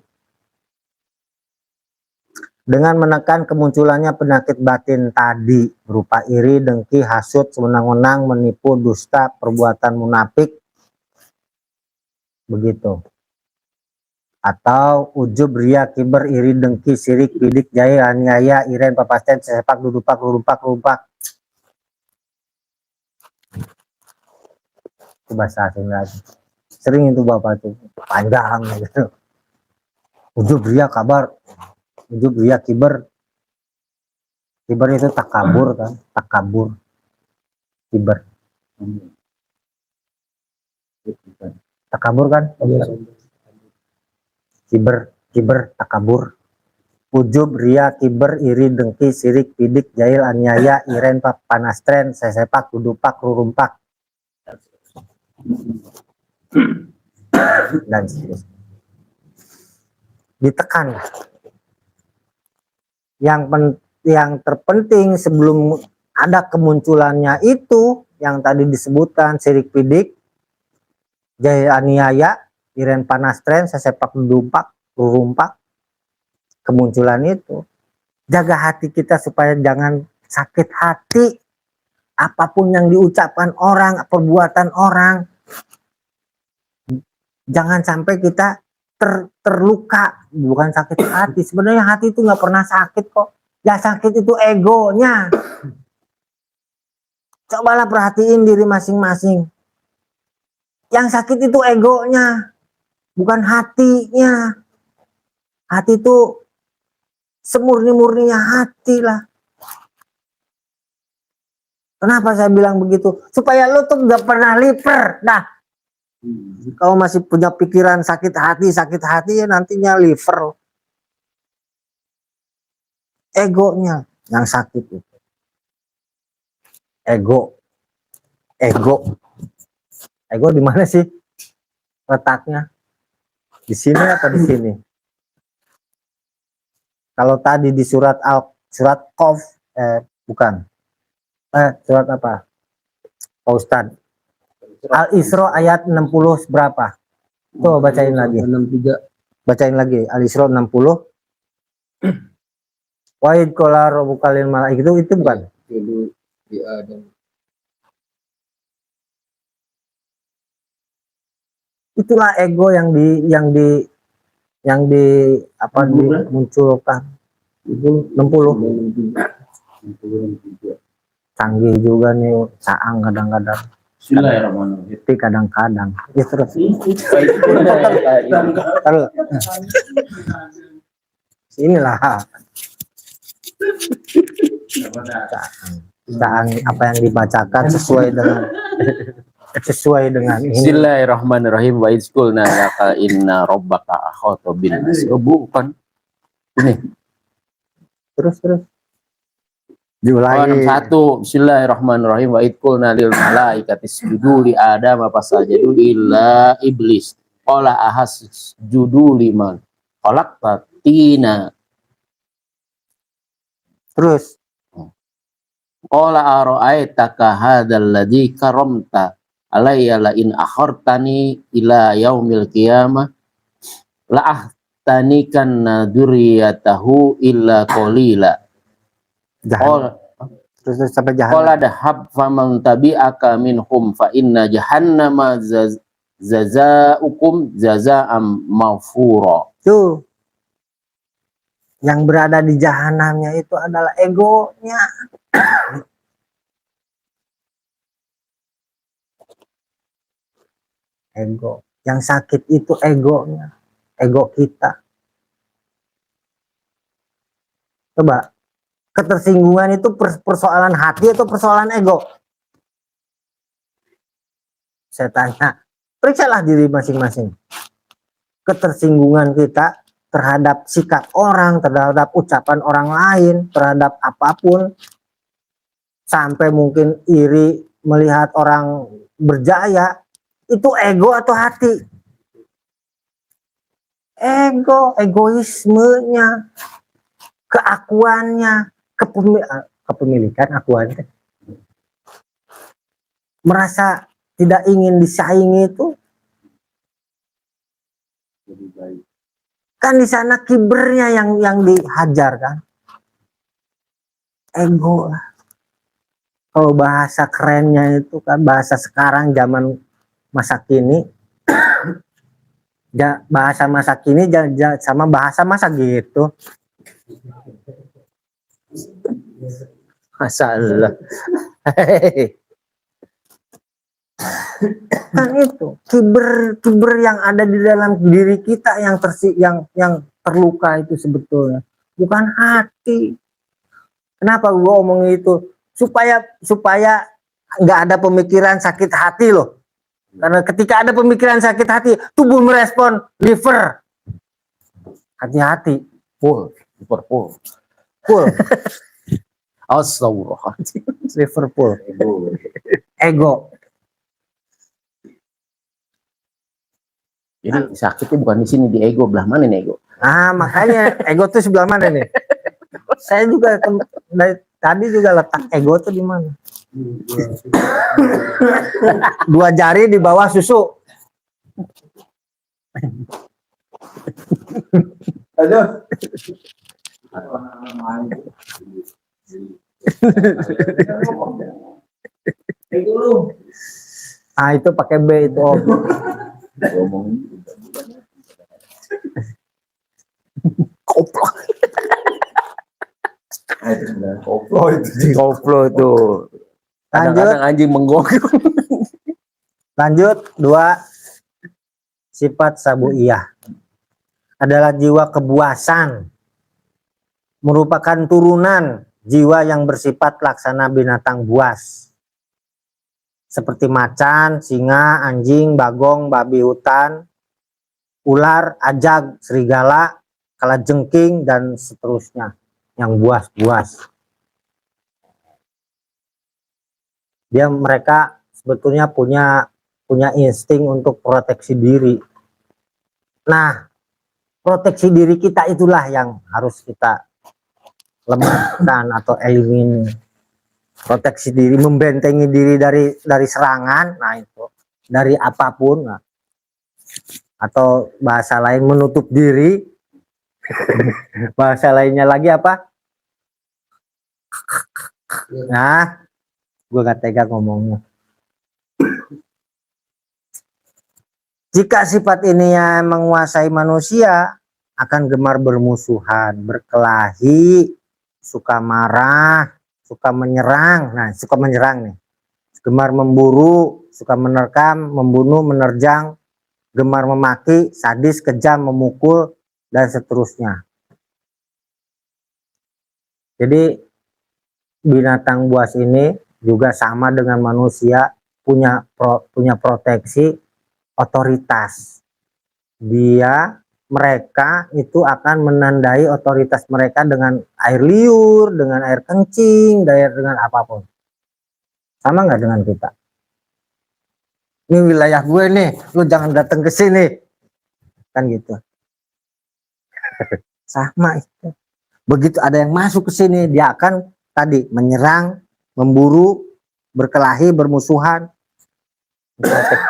dengan menekan kemunculannya penyakit batin tadi berupa iri, dengki, hasut, sewenang-wenang, menipu, dusta, perbuatan munafik, begitu. Atau ujub, ria, kiber, iri, dengki, sirik, bidik, jahil, aniaya, iren, papasten, sepak, dudupak, rumpak. Itu bahasa asing lagi. Sering itu bapak tuh panjang gitu. Ujub, ria, kabar, ujub, ria, kiber. Kiber itu takabur kan, kiber. Takabur kan? Kiber, takabur. Ujub, ria, kiber, iri, dengki, sirik, bidik, jahil, aniaya, iren, panastren, sesepak, dudupak, rurumpak, dan seterusnya. Ditekan. Yang terpenting sebelum ada kemunculannya itu yang tadi disebutkan sirik, bidik, jahil, aniaya, iren, panastren, sesepak, dudupak, rurumpak, kemunculan itu. Jaga hati kita supaya jangan sakit hati. Apapun yang diucapkan orang, perbuatan orang, jangan sampai kita terluka. Bukan sakit hati, sebenarnya hati itu nggak pernah sakit kok. Yang sakit itu egonya. Cobalah perhatiin diri masing-masing. Yang sakit itu egonya, bukan hatinya. Hati itu semurni-murninya hati lah. Kenapa saya bilang begitu? Supaya lo tuh gak pernah liver. Nah, kalau masih punya pikiran sakit hati ya nantinya liver. Egonya yang sakit itu. Ego di mana sih letaknya? Di sini atau di sini? Kalau tadi di surat Qaf, bukan. Surat apa? Pak Ustadz. Al-Isra ayat 60 berapa? Coba bacain lagi. 63. Bacain lagi. Al-Isra 60. Wa'id qala rabbuka lil malaikati itu bukan? Dulu di Adam. Itulah ego yang dimunculkan. 60. Canggih juga nih Saang kadang-kadang. Bismillahirrahmanirrahim. Tapi kadang-kadang. Ya terus. Taruh. Inilah Saang apa yang dibacakan sesuai dengan ini. Bismillahirrahmanirrahim. Wa izqulna laka inna rabbaka akhata bin nas. Oh, bukan. Ini. Terus. Diulangi. 61. Bismillahirrahmanirrahim. Wa izqulna lil malaikati isjudu li Adam fasajadu illa iblis. Qala ahasjudu liman khalaqta tina. Terus. Qala ara'aitaka hadzal ladzi karamta alayya la in akhartani ila yaumil qiyamah la ahtanikan dzurriyyatahu illa qalila. Terus sampai jahat. Qala dahab faman tabi'aka minhum fa inna jahannama jazaukum jazaa'am mafura. Tuh. Yang berada di jahanamnya itu adalah egonya. Ego. Yang sakit itu egonya. Ego kita. Coba. Ketersinggungan itu persoalan hati atau persoalan ego? Saya tanya. Periksalah diri masing-masing. Ketersinggungan kita terhadap sikap orang, terhadap ucapan orang lain, terhadap apapun, sampai mungkin iri melihat orang berjaya, itu ego atau hati? Ego, egoismenya, keakuannya, kepemilikan akuannya. Merasa tidak ingin disaingi itu. Kan di sana kibernya yang dihajar kan. Ego lah. Kalau bahasa kerennya itu kan bahasa sekarang zaman masa kini. Bahasa masa kini sama bahasa masa gitu. Masalah. Kan itu kiber yang ada di dalam diri kita yang terluka itu sebetulnya bukan hati. Kenapa gua omong itu? Supaya nggak ada pemikiran sakit hati loh. Karena ketika ada pemikiran sakit hati, tubuh merespon liver. Hati-hati. Full. Astagfirullahaladzim. Liverpool. Ego. Jadi sakitnya bukan di sini, di ego. Belah mana nih ego? Makanya ego tuh sebelah mana nih? Saya juga dari tadi juga letak ego tuh di mana? 2 jari di bawah susu. Aduh. Itu pakai B itu Om. Koplok. Koplo itu. Kadang-kadang anjing menggokil. Lanjut 2. Sifat sabuiyah adalah jiwa kebuasan. merupakan turunan jiwa yang bersifat laksana binatang buas seperti macan, singa, anjing, bagong, babi hutan, ular, ajag, serigala, kalajengking, dan seterusnya yang buas-buas. Mereka sebetulnya punya insting untuk proteksi diri. Nah, proteksi diri kita itulah yang harus kita lemahkan atau eliminasi. Proteksi diri, membentengi diri dari serangan, nah itu dari apapun, nah. Atau bahasa lain menutup diri. Bahasa lainnya lagi apa? Nah, gue gak tega ngomongnya. Jika sifat ini yang menguasai manusia, akan gemar bermusuhan, berkelahi, suka marah, suka menyerang. Nah, suka menyerang nih. Gemar memburu, suka menerkam, membunuh, menerjang, gemar memaki, sadis, kejam, memukul, dan seterusnya. Jadi binatang buas ini juga sama dengan manusia, punya proteksi otoritas. Mereka itu akan menandai otoritas mereka dengan air liur, dengan air kencing, dengan apapun. Sama nggak dengan kita? Ini wilayah gue nih, lu jangan datang ke sini, kan gitu. Sama itu. Begitu ada yang masuk ke sini, dia akan tadi menyerang, memburu, berkelahi, bermusuhan,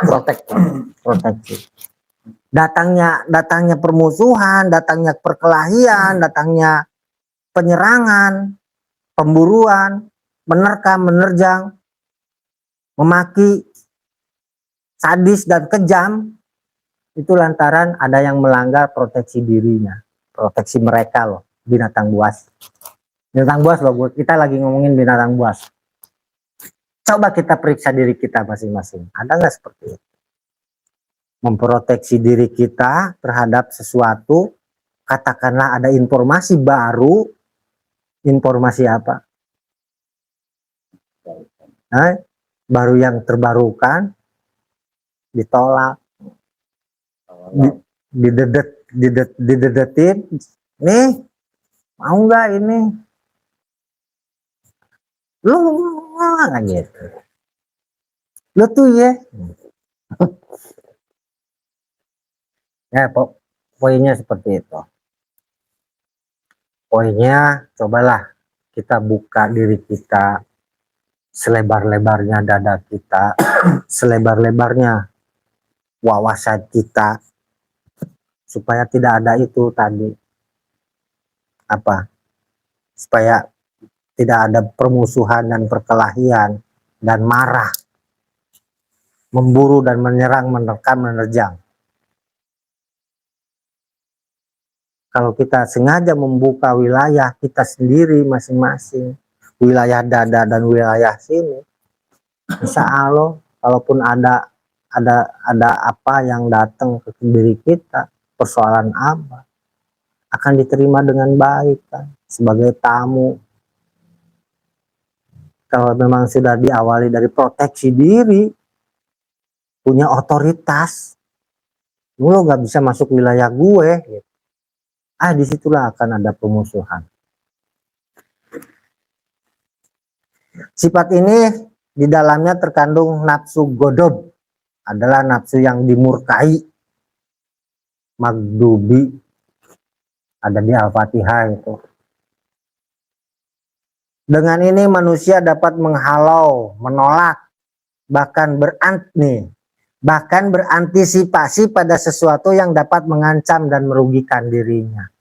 proteksi. Datangnya permusuhan, datangnya perkelahian, datangnya penyerangan, pemburuan, menerkam, menerjang, memaki, sadis dan kejam, itu lantaran ada yang melanggar proteksi dirinya, proteksi mereka loh, binatang buas. Binatang buas loh, kita lagi ngomongin binatang buas. Coba kita periksa diri kita masing-masing, ada nggak seperti itu? Memproteksi diri kita terhadap sesuatu, katakanlah ada informasi baru, informasi apa? Baru yang terbarukan, ditolak, didedetin, nih mau nggak ini? Lu nggak gitu, lu tuh ya. Ya, poinnya seperti itu. Poinnya, cobalah kita buka diri kita, selebar-lebarnya dada kita, selebar-lebarnya wawasan kita, supaya tidak ada itu tadi. Apa? Supaya tidak ada permusuhan dan perkelahian dan marah, memburu dan menyerang, menerkam, menerjang. Kalau kita sengaja membuka wilayah kita sendiri masing-masing, wilayah dada dan wilayah sini, insya Allah, kalaupun ada apa yang datang ke diri kita, persoalan apa, akan diterima dengan baik kan, sebagai tamu. Kalau memang sudah diawali dari proteksi diri, punya otoritas, lu nggak bisa masuk wilayah gue, gitu. Disitulah akan ada pemusuhan. Sifat ini di dalamnya terkandung nafsu godob, adalah nafsu yang dimurkai, magdubi, ada di Al-Fatihah itu. Dengan ini manusia dapat menghalau, menolak, bahkan berantisipasi pada sesuatu yang dapat mengancam dan merugikan dirinya.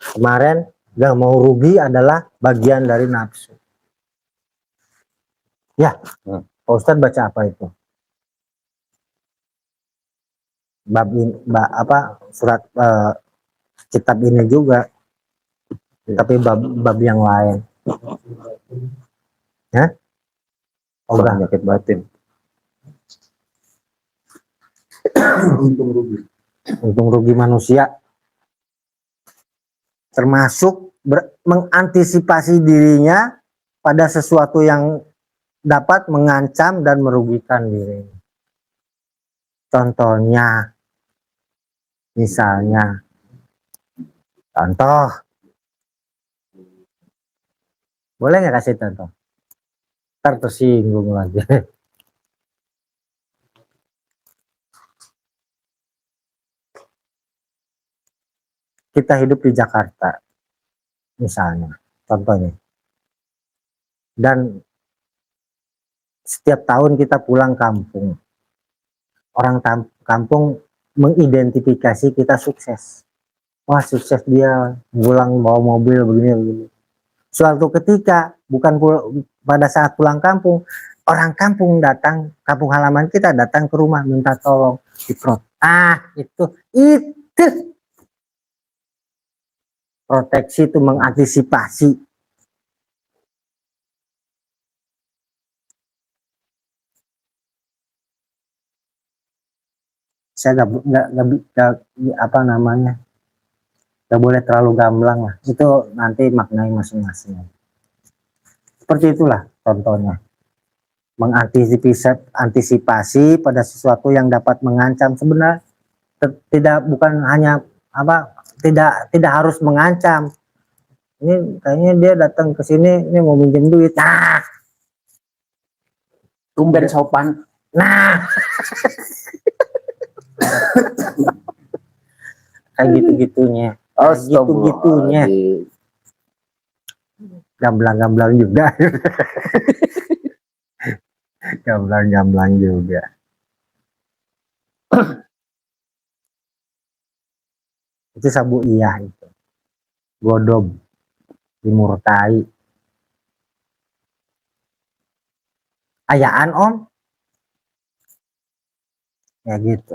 Kemarin gak mau rugi adalah bagian dari nafsu. Ya, Pak Ustadz baca apa itu? Surat kitab ini juga, tapi bab yang lain. Ya? Penyakit batin. Untung rugi manusia, termasuk mengantisipasi dirinya pada sesuatu yang dapat mengancam dan merugikan diri. Contohnya, misalnya, contoh, boleh nggak kasih contoh? Ntar tersinggung lagi. Kita hidup di Jakarta, misalnya, contohnya. Dan setiap tahun kita pulang kampung. Orang kampung mengidentifikasi kita sukses. Wah, sukses dia pulang bawa mobil begini. Suatu ketika, bukan pada saat pulang kampung, orang kampung datang, kampung halaman kita datang ke rumah minta tolong diprot. Itu proteksi, itu mengantisipasi. Saya nggak apa namanya, nggak boleh terlalu gamblang lah. Itu nanti maknai masing-masing. Seperti itulah contohnya. Mengantisipasi pada sesuatu yang dapat mengancam. Sebenarnya bukan hanya tidak harus mengancam. Ini kayaknya dia datang ke sini, ini mau minjem duit. Tumben sopan. Kayak gitu-gitunya. Gitu-gitunya. Gamblang-gamblang juga. Gamblang-gamblang juga. Itu sabu iya itu. Godom. Dimurkai. Ayaan om. Ya gitu.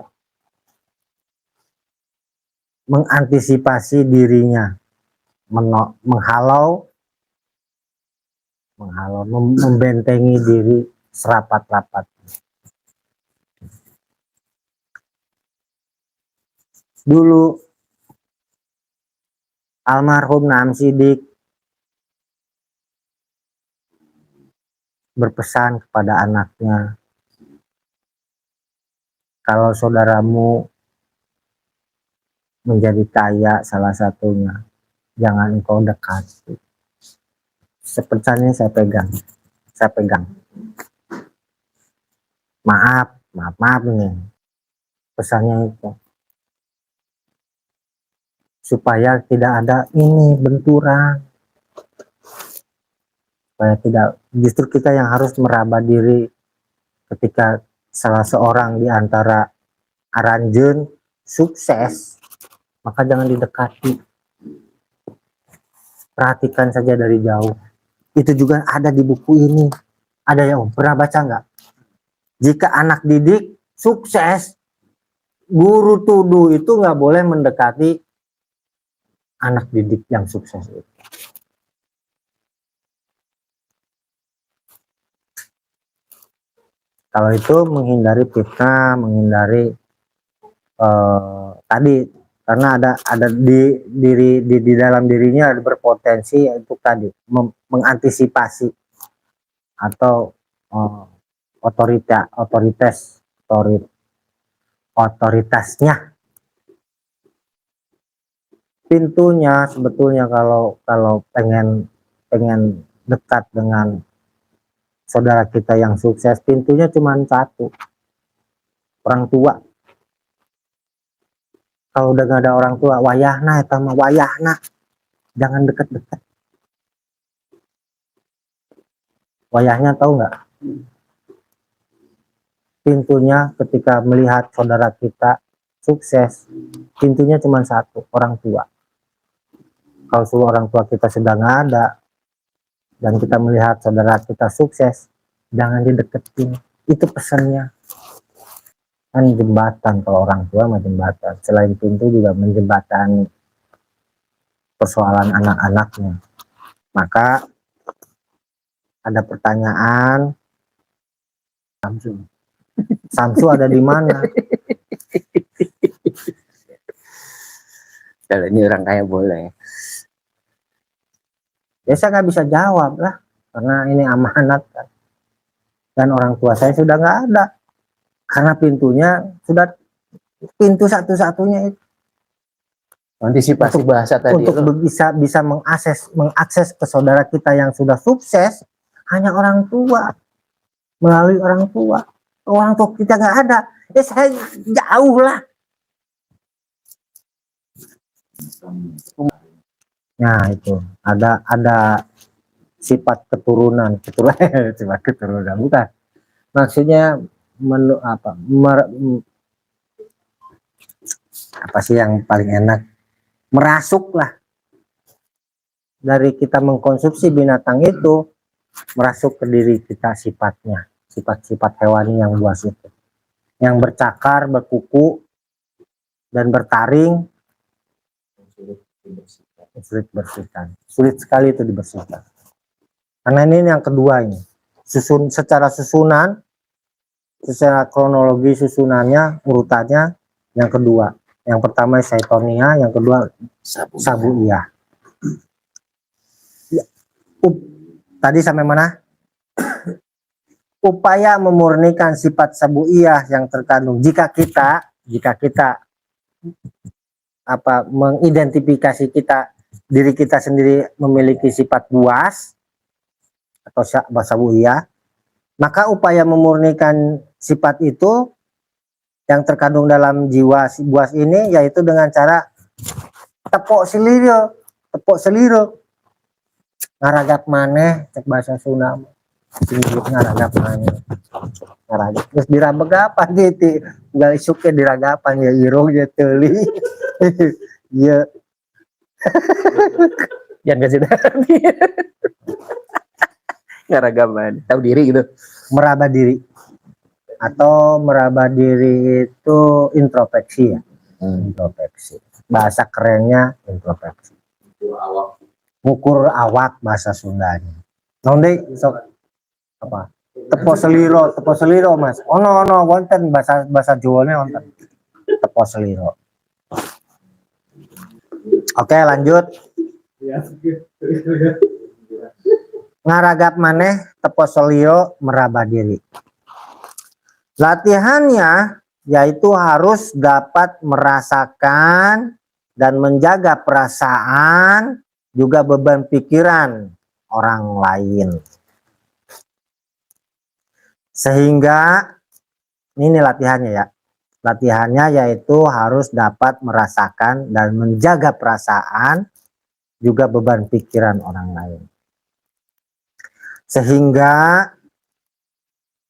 Mengantisipasi dirinya. Menghalau, membentengi diri serapat-rapat. Dulu almarhum Naam Sidik berpesan kepada anaknya, kalau saudaramu menjadi kaya salah satunya, jangan engkau dekati. Sepertinya saya pegang. Maaf nih. Pesannya itu. Supaya tidak ada ini benturan. Supaya tidak, justru kita yang harus meraba diri ketika salah seorang di antara aranjeun sukses, maka jangan didekati. Perhatikan saja dari jauh. Itu juga ada di buku ini. Ada ya om, pernah baca nggak? Jika anak didik sukses, guru tuduh itu nggak boleh mendekati anak didik yang sukses itu. Kalau itu menghindari fitnah, menghindari tadi, karena ada di dalam dirinya ada berpotensi untuk tadi mengantisipasi atau otoritasnya. Pintunya sebetulnya kalau pengen dekat dengan saudara kita yang sukses, pintunya cuma satu, orang tua. Kalau udah gak ada orang tua, wayahna, jangan deket-deket. Wayahnya tahu nggak? Pintunya ketika melihat saudara kita sukses, pintunya cuma satu, orang tua. Kalau orang tua kita sedang ada dan kita melihat saudara kita sukses, jangan dideketin. Itu pesannya. Kan jembatan, kalau orang tua mah jembatan. Selain pintu juga menjembatani persoalan anak-anaknya. Maka ada pertanyaan, Samsu ada di mana? Kalau ini orang kaya boleh. Ya saya nggak bisa jawab lah, karena ini amanat kan. Dan orang tua saya sudah nggak ada, karena pintunya sudah pintu satu-satunya itu Antisipasi bahasa tadi untuk lo. bisa mengakses ke saudara kita yang sudah sukses hanya orang tua, melalui orang tua. Orang tua kita nggak ada, ya saya jauh lah. Nah itu ada sifat keturunan sifat keturunan bukan, maksudnya apa sih yang paling enak, merasuk lah dari kita mengkonsumsi binatang itu, merasuk ke diri kita sifatnya, sifat-sifat hewani yang buas itu, yang bercakar, berkuku, dan bertaring, sulit bersihkan, sulit sekali itu dibersihkan. Karena ini yang kedua ini, secara susunan, secara kronologi susunannya, urutannya, yang kedua, yang pertama Syaitonia, yang kedua Sabuiyah. Tadi sampai mana? Upaya memurnikan sifat Sabuiyah yang terkandung jika kita mengidentifikasi diri kita sendiri memiliki sifat buas atau Sabuiyah, maka upaya memurnikan sifat itu yang terkandung dalam jiwa si buas ini yaitu dengan cara tepok seliro ngaragap maneh, cek bahasa Sunda ngaragap maneh, ngaragap terus dirabagapan gitu, gal isuknya diragapan ya irung ya teuli ya Jangan kasih tadi. Ngaragaman, tahu diri gitu. meraba diri, atau meraba diri itu introspeksi ya. Introspeksi, bahasa kerennya introspeksi, ngukur awak bahasa Sundanya. Nonde sok apa? Tepo seliro mas. Ono wonten bahasa Jawanya wonten. Tepo seliro. Oke lanjut. Ngaragap maneh tepo seliro meraba diri. Latihannya yaitu harus dapat merasakan dan menjaga perasaan juga beban pikiran orang lain, sehingga ini latihannya ya, latihannya yaitu harus dapat merasakan dan menjaga perasaan juga beban pikiran orang lain, sehingga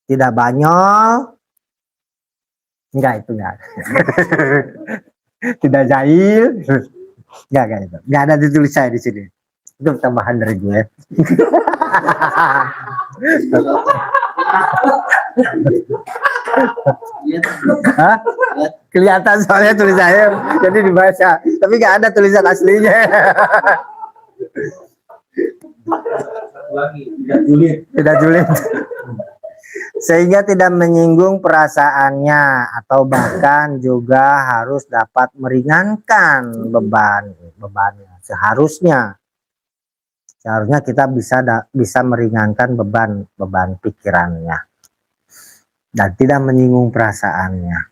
tidak banyol, enggak itu enggak tidak jahil, enggak itu, enggak ada ditulis saya di sini. Itu tambahan dari gue. Hah? Kelihatan soalnya tulisannya jadi dibaca, tapi nggak ada tulisan aslinya. Tidak julid. Sehingga tidak menyinggung perasaannya atau bahkan juga harus dapat meringankan bebannya. Seharusnya kita bisa meringankan beban pikirannya dan tidak menyinggung perasaannya.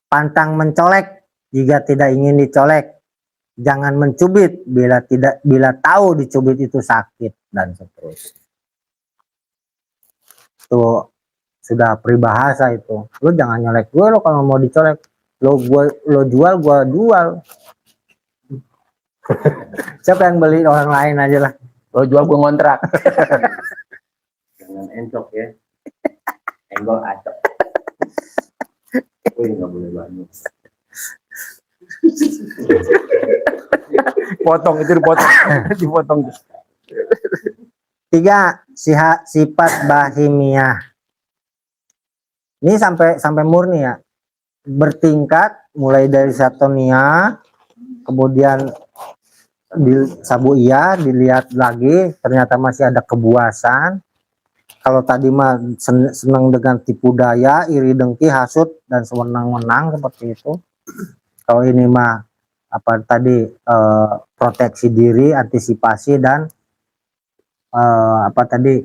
Pantang mencolek jika tidak ingin dicolek. Jangan mencubit bila tahu dicubit itu sakit dan seterusnya. Itu sudah peribahasa itu. Lo jangan nyolek gue lo kalau mau dicolek. Lo jual, gue jual. Siapa yang beli? Orang lain aja lah. Lo jual gue ngontrak. Jangan encok ya. Enggol acok. Wih nggak boleh banyak. Potong itu dipotong. 3. Sifat bahimiyah. Ini sampai murni ya. Bertingkat mulai dari satonia, kemudian di sabuiyah dilihat lagi ternyata masih ada kebuasan. Kalau tadi mah senang dengan tipu daya, iri dengki, hasut dan sewenang-wenang seperti itu. Kalau ini mah apa tadi proteksi diri, antisipasi, dan apa tadi,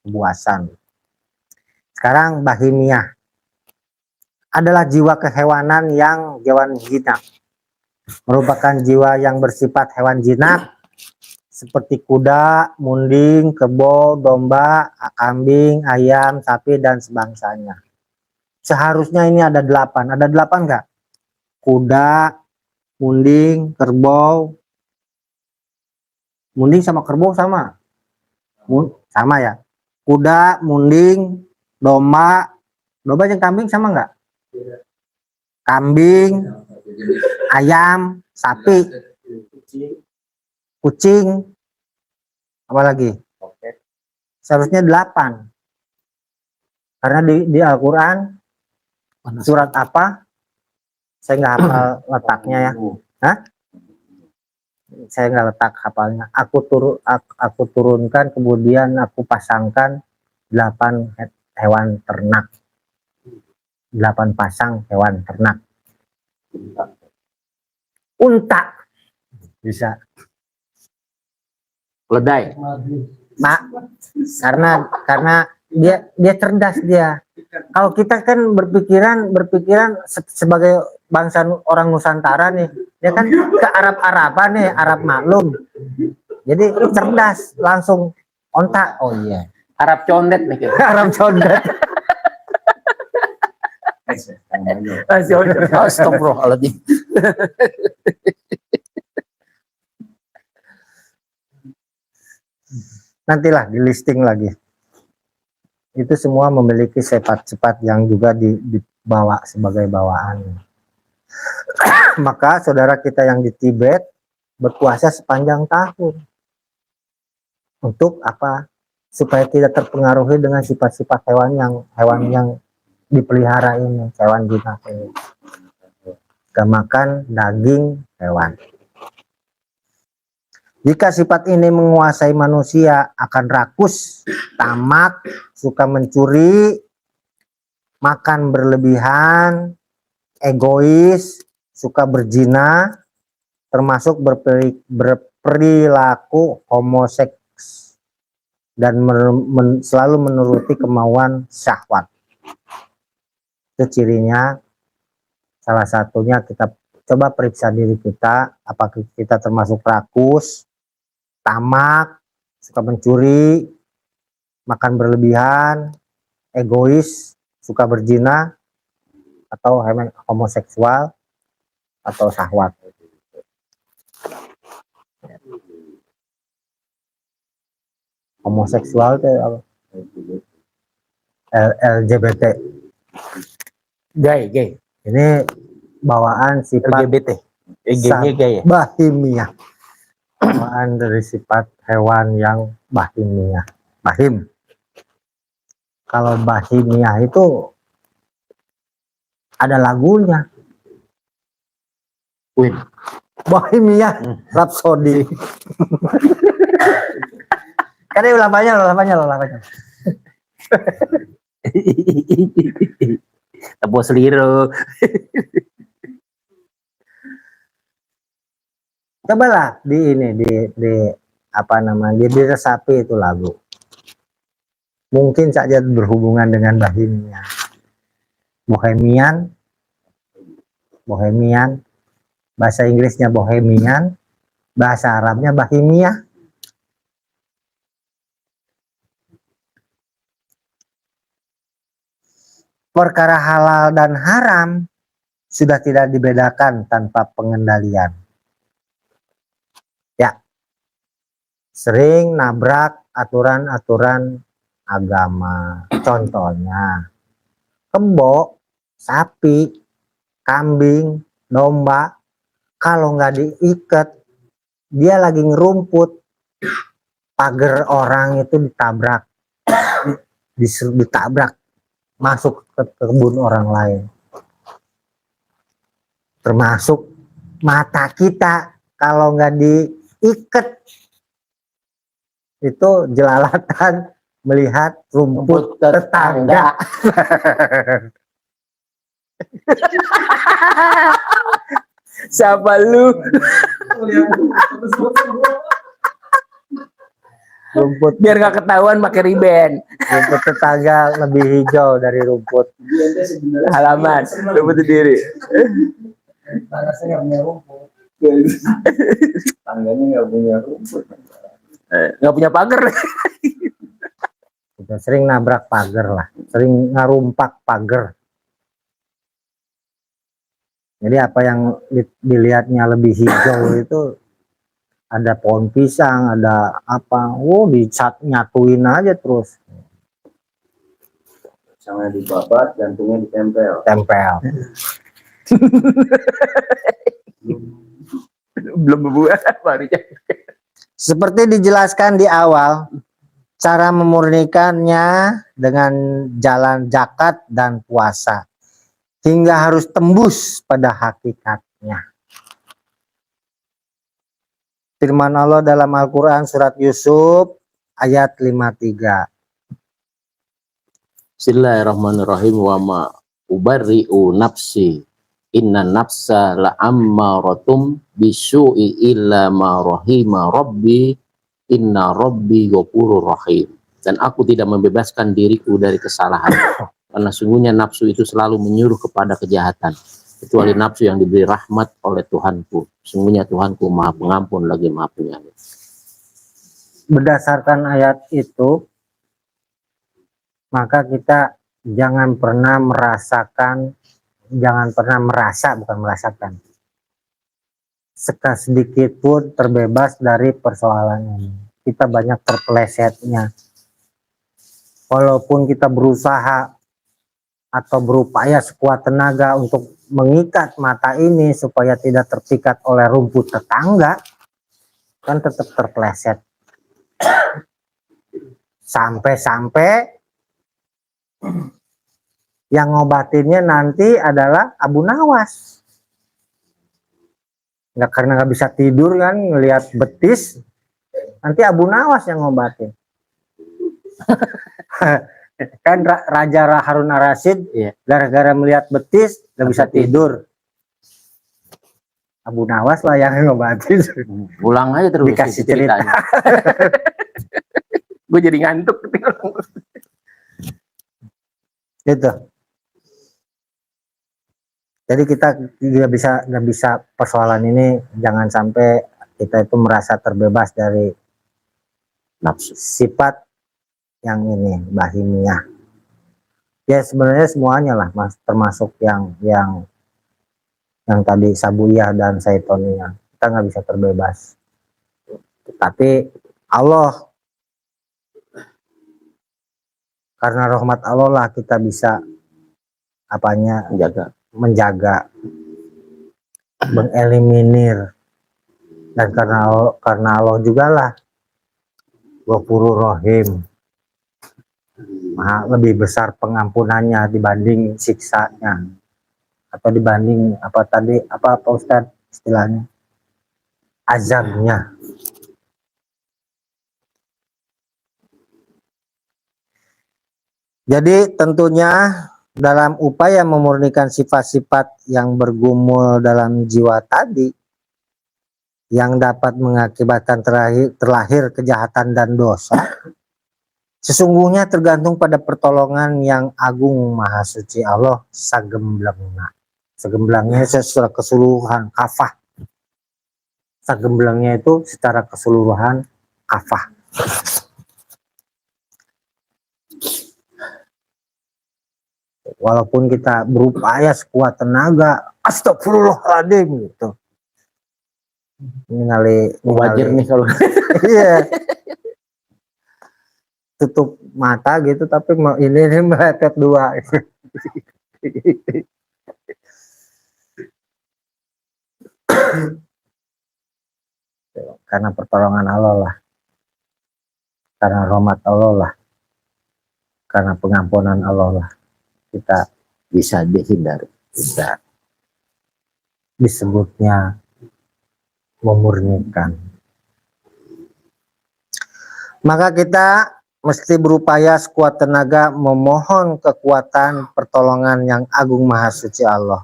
buasan. Sekarang bahimiyah adalah jiwa kehewanan yang hewan jinak, merupakan jiwa yang bersifat hewan jinak seperti kuda, munding, kerbau, domba, kambing, ayam, sapi, dan sebangsanya. Seharusnya ini ada 8. Ada 8 nggak? Kuda, munding, kerbau. Munding sama kerbau sama? Sama ya? Kuda, munding, domba. Domba yang kambing sama nggak? Kambing, ayam, sapi, kucing, apa lagi? Seharusnya 8. Karena di Al-Quran surat apa? Saya nggak hafal letaknya ya. Hah? Saya nggak letak hafalnya. Aku turunkan, kemudian aku pasangkan 8 hewan ternak. 8 pasang hewan ternak. Unta bisa. Keledai. Mak, karena dia cerdas dia. Kalau kita kan berpikiran sebagai bangsa orang Nusantara nih, dia kan ke Arab-Araban nih, Arab maklum. Jadi cerdas, langsung onta. Oh iya. Arab condet nih. Arab condet. Astagfirullahaladzim. Nantilah di listing lagi. Itu semua memiliki sifat-sifat yang juga dibawa sebagai bawaan. Maka saudara kita yang di Tibet berpuasa sepanjang tahun. Untuk apa? Supaya tidak terpengaruhi dengan sifat-sifat hewan yang dipelihara ini, hewan jinak ini. Gak makan daging hewan. Jika sifat ini menguasai manusia, akan rakus, tamak, suka mencuri, makan berlebihan, egois, suka berzina, termasuk berperilaku homoseks, dan selalu menuruti kemauan syahwat. Itu cirinya. Salah satunya kita coba periksa diri kita, apakah kita termasuk rakus, tamak, suka mencuri, makan berlebihan, egois, suka berzina, atau homoseksual, atau syahwat. Homoseksual itu apa? LGBT. Gay. Ini bawaan sifat LGBT. Gay-nya gay ya? bahimiyah. Bawaan dari sifat hewan yang bahimiyah. Bahim. Kalau bahimiyah itu ada lagunya. Win. Bahimiyah Rhapsody. Kan ulamanya. Tepuk seliro. Cobalah di apa namanya, diresapi itu lagu. Mungkin saja berhubungan dengan bahimiyah. Bohemian, bahasa Inggrisnya Bohemian, bahasa Arabnya bahimiyah. Perkara halal dan haram sudah tidak dibedakan tanpa pengendalian. Ya, sering nabrak aturan-aturan agama. Contohnya, kebo, sapi, kambing, domba, kalau nggak diikat, dia lagi ngerumput, pagar orang itu ditabrak, ditabrak, masuk ke kebun orang lain. Termasuk mata kita, kalau nggak diikat, itu jelalatan melihat rumput tetangga. Siapa lu? Rumput Biar nggak ketahuan pakai riben. rumput tetangga lebih hijau dari rumput. Halaman, rumput sendiri. Tangganya nggak punya rumput. Nggak punya pagar. Kita sering nabrak pagar lah, sering ngarumpak pagar. Jadi apa yang dilihatnya lebih hijau itu ada pohon pisang, ada apa, nyatuin aja terus. Pisangnya dibabat, jantungnya ditempel. Tempel. Belum berbuah baru. Seperti dijelaskan di awal, cara memurnikannya dengan jalan zakat dan puasa, hingga harus tembus pada hakikatnya. Firman Allah dalam Al-Quran surat Yusuf ayat 53. Bismillahirrahmanirrahim. Wa ma ubarri'u nafsi inna nafsa la'ammaratum bisu'i illa ma rahima rabbi inna rabbi ghafurur rahim. Dan aku tidak membebaskan diriku dari kesalahan karena sungguhnya nafsu itu selalu menyuruh kepada kejahatan kecuali nafsu yang diberi rahmat oleh Tuhanku. Sungguhnya Tuhanku Maha Pengampun lagi Maha Penyayang. Berdasarkan ayat itu, maka kita jangan pernah merasakan sedikit pun terbebas dari persoalan ini. Kita banyak terpelesetnya. Walaupun kita berusaha atau berupaya sekuat tenaga untuk mengikat mata ini supaya tidak terpikat oleh rumput tetangga, kan tetap terpeleset. Sampai-sampai yang ngobatinnya nanti adalah Abu Nawas. Karena nggak bisa tidur kan, ngelihat betis, nanti Abu Nawas yang ngobatin. Kan Raja Harun Ar-Rasyid gara-gara melihat betis nggak bisa tidur. Abu Nawas lah yang ngobatin. Pulang aja terus Dikasih ceritanya. Gue jadi ngantuk. Gitu. Jadi kita nggak bisa persoalan ini, jangan sampai kita itu merasa terbebas dari nafsu sifat yang ini bahimiyah. Ya sebenarnya semuanya lah, mas, termasuk yang tadi sabuyah dan saitoniyah, kita nggak bisa terbebas. Tapi Allah, karena rahmat Allah lah kita bisa menjaga, mengeliminir, dan karena Allah juga lah Ghafurur Rahim, lebih besar pengampunannya dibanding siksanya, atau dibanding apa Ustadz istilahnya, azabnya. Jadi tentunya dalam upaya memurnikan sifat-sifat yang bergumul dalam jiwa tadi, yang dapat mengakibatkan terlahir kejahatan dan dosa, sesungguhnya tergantung pada pertolongan yang agung maha suci Allah sagemblengna. Segemblangnya secara keseluruhan kafah. Sagemblangnya itu secara keseluruhan kafah. Walaupun kita berupaya sekuat tenaga, astagfirullahaladzim gitu. Ini wajar nih kalau iya. Tutup mata gitu, tapi ini meletet dua. Karena pertolongan Allah lah, karena rahmat Allah lah, karena pengampunan Allah lah, kita bisa dihindari. bisa disebutnya memurnikan. Maka kita mesti berupaya sekuat tenaga memohon kekuatan pertolongan yang agung maha suci Allah.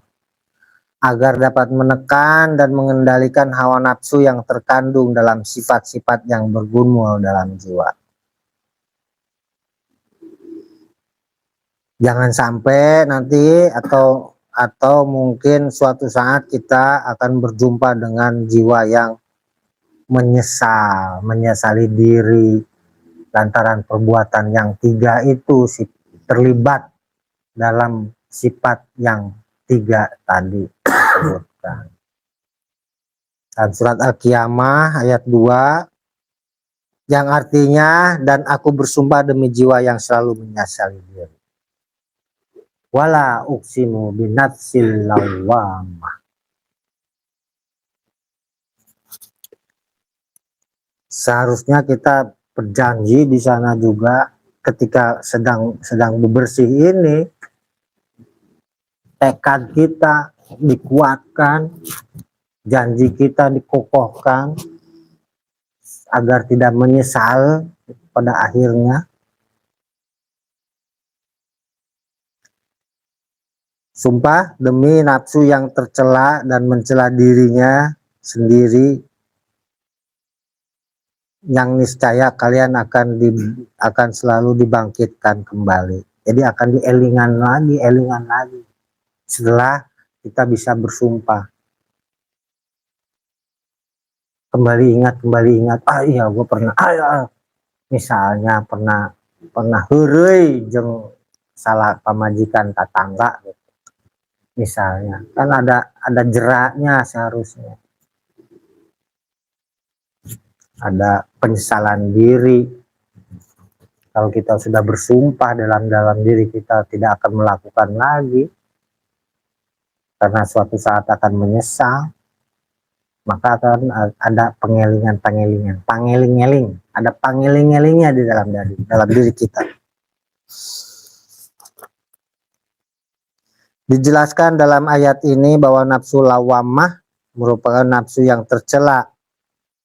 agar dapat menekan dan mengendalikan hawa nafsu yang terkandung dalam sifat-sifat yang bergumul dalam jiwa. Jangan sampai nanti atau mungkin suatu saat kita akan berjumpa dengan jiwa yang menyesali diri lantaran perbuatan yang 3 itu terlibat dalam sifat yang 3 tadi disebutkan. Dan surat Al-Qiyamah ayat 2 yang artinya, dan aku bersumpah demi jiwa yang selalu menyesali diri. Wala uqsimu binafsil lawwamah. Seharusnya kita berjanji di sana juga ketika sedang bebersih ini, tekad kita dikuatkan, janji kita dikokohkan agar tidak menyesal pada akhirnya. Sumpah demi nafsu yang tercela dan mencela dirinya sendiri, yang niscaya kalian akan selalu dibangkitkan kembali. Jadi akan dielingan lagi setelah kita bisa bersumpah. Kembali ingat, iya gue pernah, misalnya pernah heureuy jeung salah pamajikan tetangga gitu. Misalnya kan ada jeraknya, seharusnya ada penyesalan diri. Kalau kita sudah bersumpah dalam diri kita tidak akan melakukan lagi karena suatu saat akan menyesal, maka akan ada ada pangeling-elingnya di dalam diri kita. Dijelaskan dalam ayat ini bahwa nafsu lawamah merupakan nafsu yang tercela,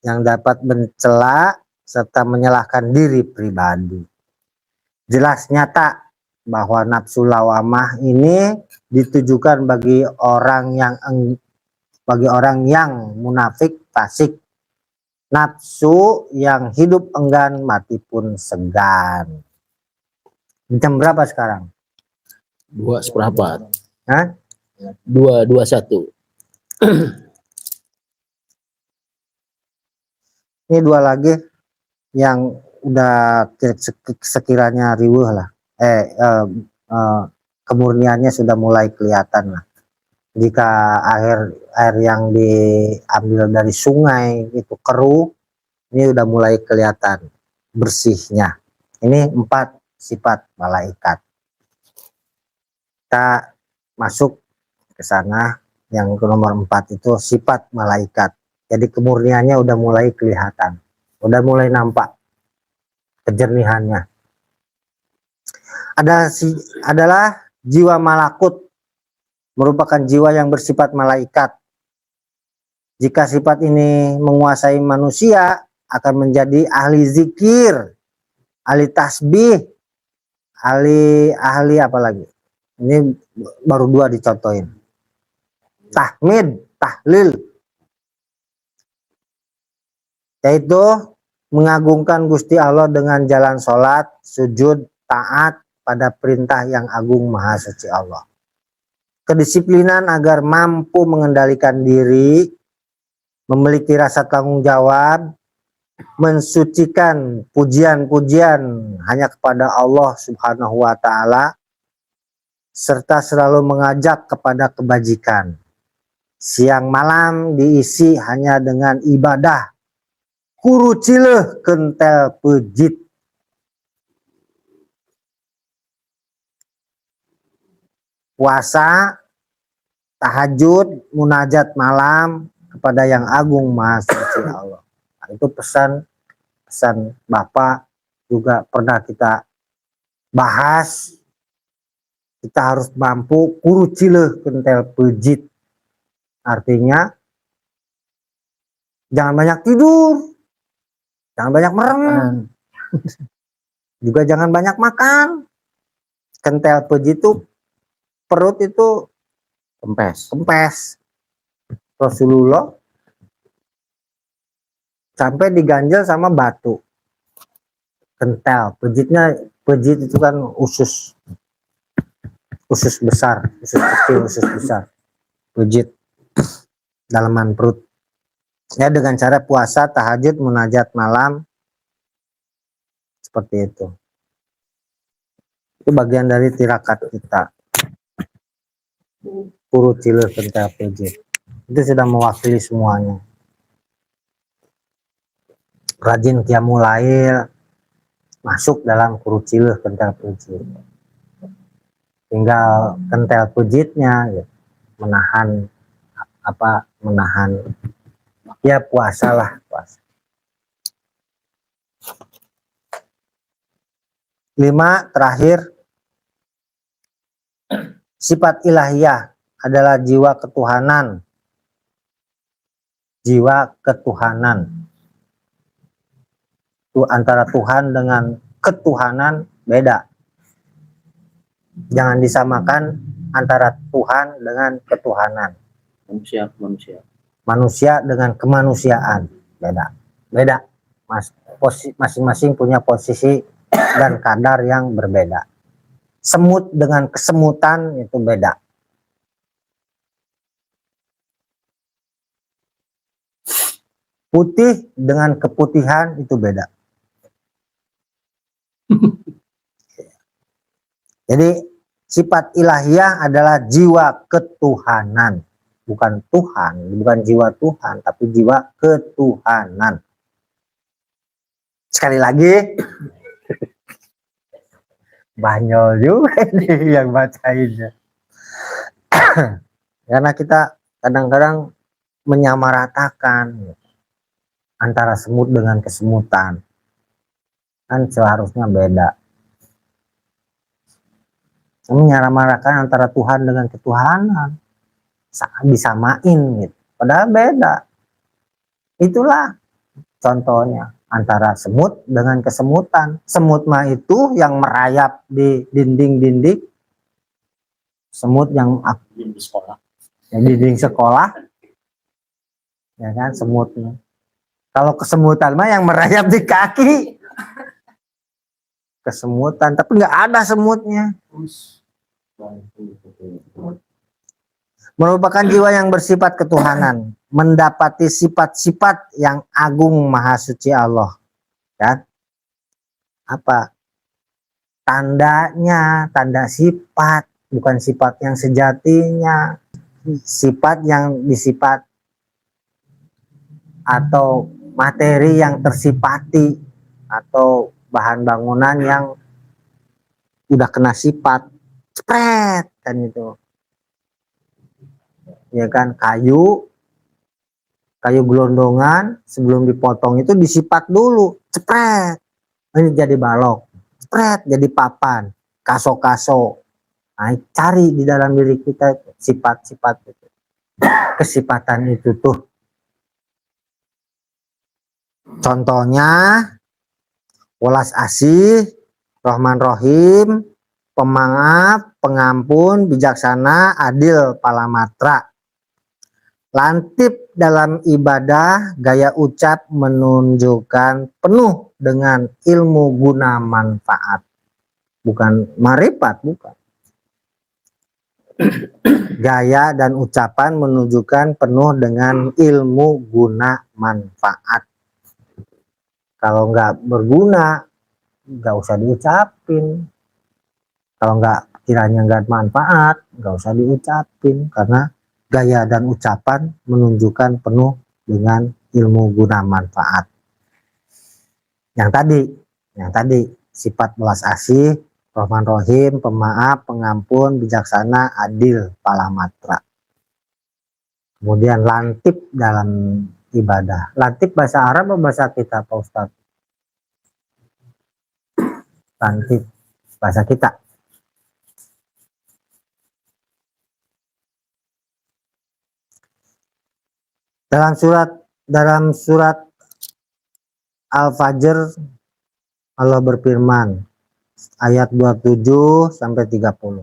yang dapat mencela serta menyalahkan diri pribadi. Jelas nyata bahwa nafsu lawamah ini ditujukan bagi orang yang munafik, fasik, nafsu yang hidup enggan, mati pun segan. Jam berapa sekarang? 2:04. Hah? 2:21. Ini 2 lagi yang udah sekiranya riweuh lah. Kemurniannya sudah mulai kelihatan lah. Jika air yang diambil dari sungai itu keruh, ini udah mulai kelihatan bersihnya. Ini 4 sifat malaikat. Kita masuk ke sana, yang ke nomor 4 itu sifat malaikat. Jadi kemurniannya udah mulai kelihatan, udah mulai nampak kejernihannya. Adalah jiwa malakut, merupakan jiwa yang bersifat malaikat. Jika sifat ini menguasai manusia, akan menjadi ahli zikir, ahli tasbih, ahli apa lagi? Ini baru 2 dicontohin. Tahmid, tahlil, yaitu mengagungkan Gusti Allah dengan jalan sholat, sujud, taat pada perintah yang agung maha suci Allah. Kedisiplinan agar mampu mengendalikan diri, memiliki rasa tanggung jawab, mensucikan pujian-pujian hanya kepada Allah Subhanahu wa Ta'ala, serta selalu mengajak kepada kebajikan. Siang malam diisi hanya dengan ibadah, huru cileh kentel pejit. Puasa, tahajud, munajat malam kepada yang agung maha suci Allah. Nah, itu pesan Bapak juga pernah kita bahas. Kita harus mampu huru cileh kentel pejit. Artinya jangan banyak tidur, jangan banyak merem, juga jangan banyak makan. Kentel pejit itu perut itu kempes. Rasulullah sampai diganjel sama batu kental. Pejit itu kan usus besar, usus kecil, usus besar, pejit dalaman perut. Ya, dengan cara puasa, tahajud, munajat malam, seperti itu. Itu bagian dari tirakat kita. Purut cilir kental pejit. Itu sudah mewakili semuanya. Rajin qiyamul lail masuk dalam purut cilir kental pejit. Tinggal kental pejitnya gitu, menahan ya puasa. 5 terakhir, sifat ilahiyah adalah jiwa ketuhanan. Itu antara Tuhan dengan ketuhanan beda. Jangan disamakan antara Tuhan dengan ketuhanan. Manusia dengan kemanusiaan beda. Masing-masing punya posisi dan kadar yang berbeda. Semut dengan kesemutan itu beda. Putih dengan keputihan itu beda. Jadi sifat ilahiyah adalah jiwa ketuhanan, bukan Tuhan, bukan jiwa Tuhan, tapi jiwa ketuhanan. Sekali lagi, banyol juga nih yang bacainnya. Karena kita kadang-kadang menyamaratakan antara semut dengan kesemutan, kan seharusnya beda. Menyamaratakan antara Tuhan dengan ketuhanan, disamain gitu, padahal beda. Itulah contohnya antara semut dengan kesemutan. Semut mah itu yang merayap di dinding-dinding, semut yang di dinding sekolah, ya kan, semutnya. Kalau kesemutan mah yang merayap di kaki, kesemutan, tapi nggak ada semutnya. Merupakan jiwa yang bersifat ketuhanan, mendapati sifat-sifat yang agung maha suci Allah. Ya. Apa? Tandanya, tanda sifat, bukan sifat yang sejatinya, sifat yang disifat atau materi yang tersifati atau bahan bangunan yang udah kena sifat, cepret kan itu. Ya kan, kayu gelondongan sebelum dipotong itu disifat dulu, cepret, ini jadi balok, cepret jadi papan, kaso. Nah, cari di dalam diri kita sifat-sifat itu, kesifatan itu tuh. Contohnya welas asih, Rahman Rohim, pemaaf, pengampun, bijaksana, adil, palamatra. Lantip dalam ibadah, gaya ucap menunjukkan penuh dengan ilmu guna manfaat. Bukan marifat, bukan. Gaya dan ucapan menunjukkan penuh dengan ilmu guna manfaat. Kalau nggak berguna, nggak usah diucapin. Kalau kiranya nggak manfaat, nggak usah diucapin, karena gaya dan ucapan menunjukkan penuh dengan ilmu guna manfaat. Yang tadi sifat belas asih, Rahman Rohim, pemaaf, pengampun, bijaksana, adil, palamatra. Kemudian lantip dalam ibadah. Lantip bahasa Arab atau bahasa kita, Pak Ustadz? Lantip bahasa kita. Dalam surat Al-Fajr Allah berfirman ayat 27 sampai 30.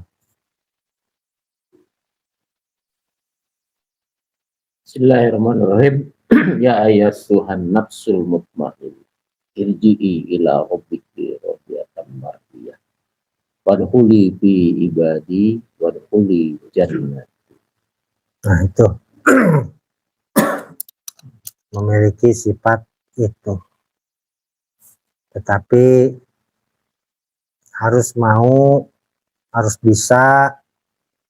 Bismillahirrahmanirrahim. Ya ayyatuhan nafsul mutmainnah, irji'i ila rabbiki radiyatan mardiyah. Wadkhuli fi ibadi wadkhuli jannah. Nah itu memiliki sifat itu, tetapi harus mau, harus bisa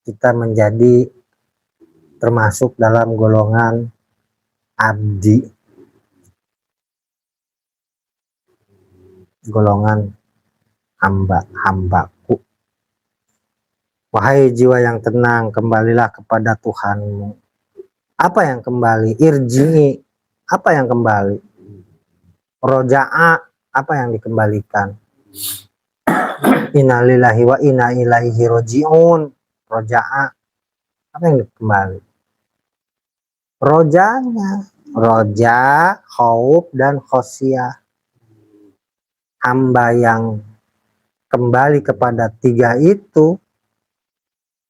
kita menjadi termasuk dalam golongan abdi, golongan hambaku. Wahai jiwa yang tenang, kembalilah kepada Tuhanmu. Apa yang kembali? Irji'i, apa yang kembali? Roja'a, apa yang dikembalikan? Innalillahi wa inna ilaihi roji'un. Roja'a, apa yang kembali? Rojanya, roja, khauf, dan khosyah. Hamba yang kembali kepada tiga itu,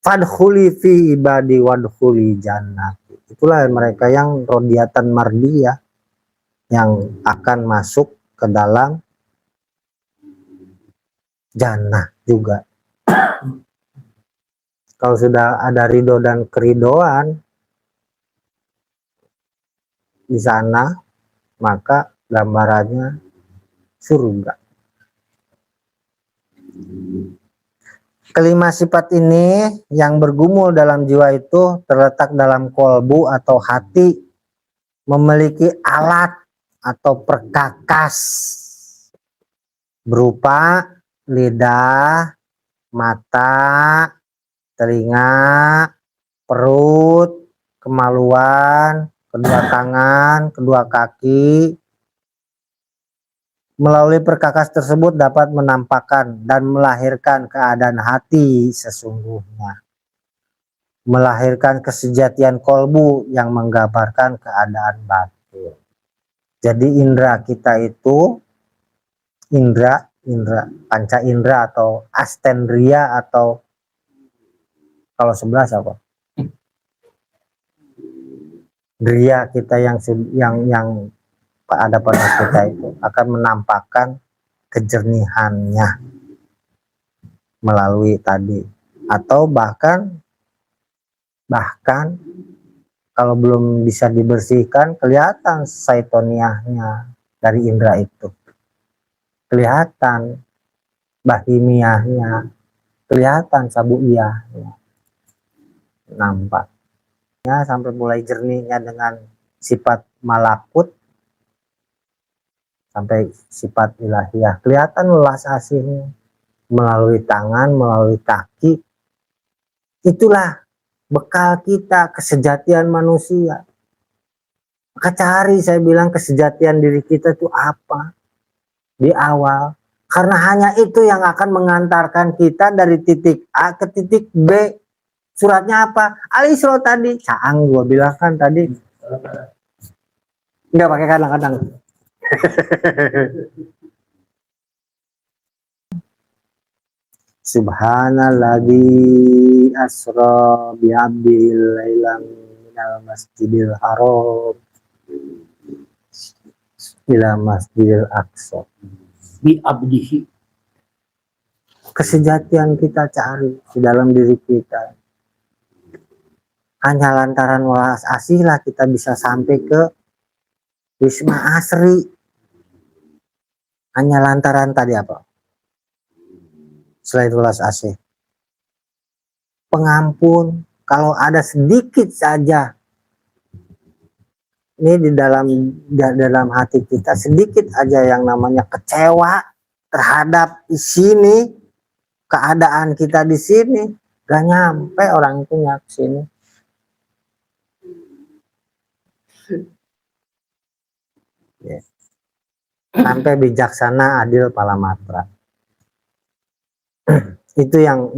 fadkhuli fi ibadi wadkhuli jannati. Itulah mereka yang rodiyatan mardiyah, yang akan masuk ke dalam jannah juga. Kalau sudah ada ridho dan keridoan di sana, maka gambarannya surga. Kelima sifat ini yang bergumul dalam jiwa itu terletak dalam kolbu atau hati, memiliki alat atau perkakas berupa lidah, mata, telinga, perut, kemaluan, kedua tangan, kedua kaki. Melalui perkakas tersebut dapat menampakkan dan melahirkan keadaan hati sesungguhnya, melahirkan kesejatian kolbu yang menggambarkan keadaan batin. Jadi indera kita itu indera panca indera atau astendria, atau kalau 11 apa? Dria kita yang ada pada kita itu akan menampakkan kejernihannya melalui tadi, atau bahkan kalau belum bisa dibersihkan kelihatan saitoniahnya dari indera itu, kelihatan bahimiahnya, kelihatan sabuiyahnya, nampaknya sampai mulai jernihnya dengan sifat malakut sampai sifat ilahiyah, kelihatan welas asihnya melalui tangan, melalui kaki. Itulah bekal kita, kesejatian manusia. Maka cari, saya bilang, kesejatian diri kita itu apa di awal, karena hanya itu yang akan mengantarkan kita dari titik A ke titik B. Suratnya apa? Al-Isra tadi, Caang gua bilang kan tadi, nggak pakai kadang-kadang. Subhanalladzi asra bi'abdil lailam minal masjidil haram ila masjidil aqsa Bi abdihi. Kesejatian kita cari di dalam diri kita. Hanya lantaran welas asih lah kita bisa sampai ke Wisma Asri. Hanya lantaran tadi apa? Selain welas asih, pengampun. Kalau ada sedikit saja ini di dalam hati kita, sedikit aja yang namanya kecewa terhadap di sini, keadaan kita di sini, gak nyampe orang itu ke sini. Yeah. Sampai bijaksana, adil, palamatra. Itu yang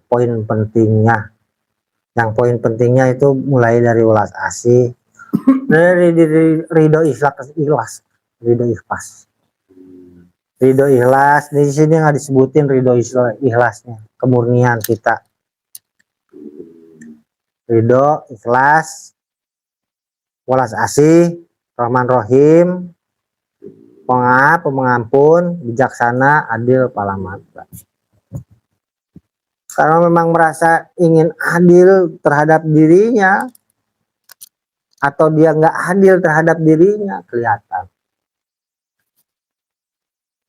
poin pentingnya. Yang poin pentingnya itu mulai dari welas asih, dari ridho ikhlas, ridho ikhlas. Ridho ikhlas di sini nggak disebutin ridho ikhlasnya, kemurnian kita. Ridho ikhlas welas asih, Rahman Rahim, Pemaaf, pengampun, bijaksana, adil, palamata. Kalau memang merasa ingin adil terhadap dirinya, atau dia nggak adil terhadap dirinya, kelihatan.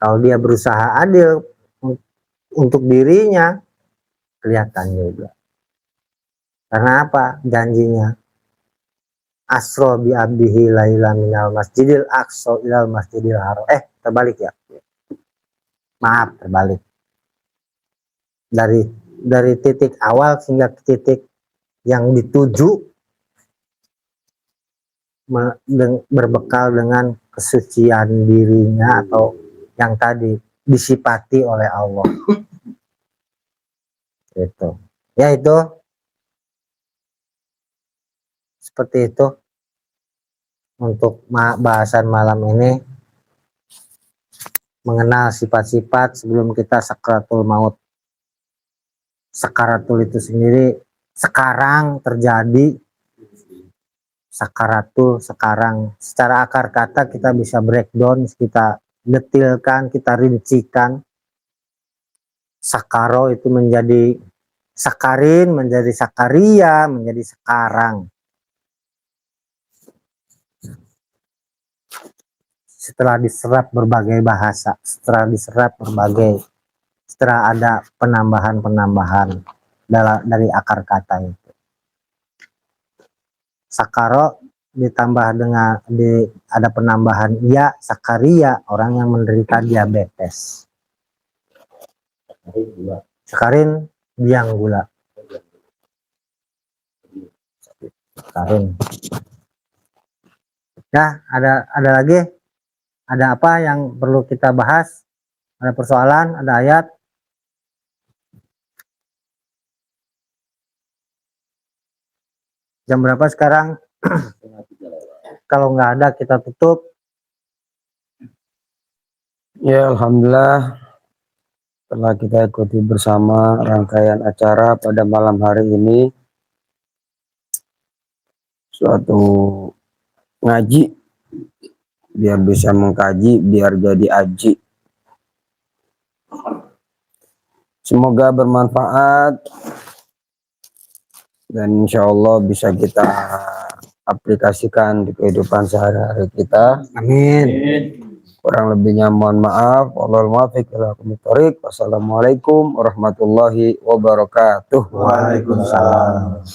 Kalau dia berusaha adil untuk dirinya, kelihatan juga. Karena apa? Janjinya. Asro bi abdihi laila minal masjidil aqsa ilal masjidil haram. Terbalik ya. Maaf, terbalik. Dari titik awal hingga ke titik yang dituju berbekal dengan kesucian dirinya atau yang tadi disifati oleh Allah. Itu. Ya itu. Seperti itu. Untuk bahasan malam ini, mengenal sifat-sifat sebelum kita sakaratul maut. Sakaratul itu sendiri sekarang terjadi, sakaratul sekarang. Secara akar kata kita bisa breakdown, kita detilkan, kita rincikan. Sakaro itu menjadi sakarin, menjadi sakaria, menjadi sekarang. Setelah diserap berbagai bahasa, setelah ada penambahan dari akar kata itu. Sakaro ditambah dengan ada penambahan ya, sakaria, orang yang menderita diabetes. Sakarin, biang gula. Sakarin. Ya, ada lagi? Ada apa yang perlu kita bahas? Ada persoalan? Ada ayat? Jam berapa sekarang? Kalau nggak ada kita tutup. Ya, alhamdulillah telah kita ikuti bersama rangkaian acara pada malam hari ini. Suatu ngaji biar bisa mengkaji, biar jadi aji. Semoga bermanfaat dan insya Allah bisa kita aplikasikan di kehidupan sehari-hari kita. Amin. Kurang lebihnya mohon maaf. Wallahul muwaffiq ila aqwamit thoriq. Wassalamualaikum warahmatullahi wabarakatuh. Waalaikumsalam.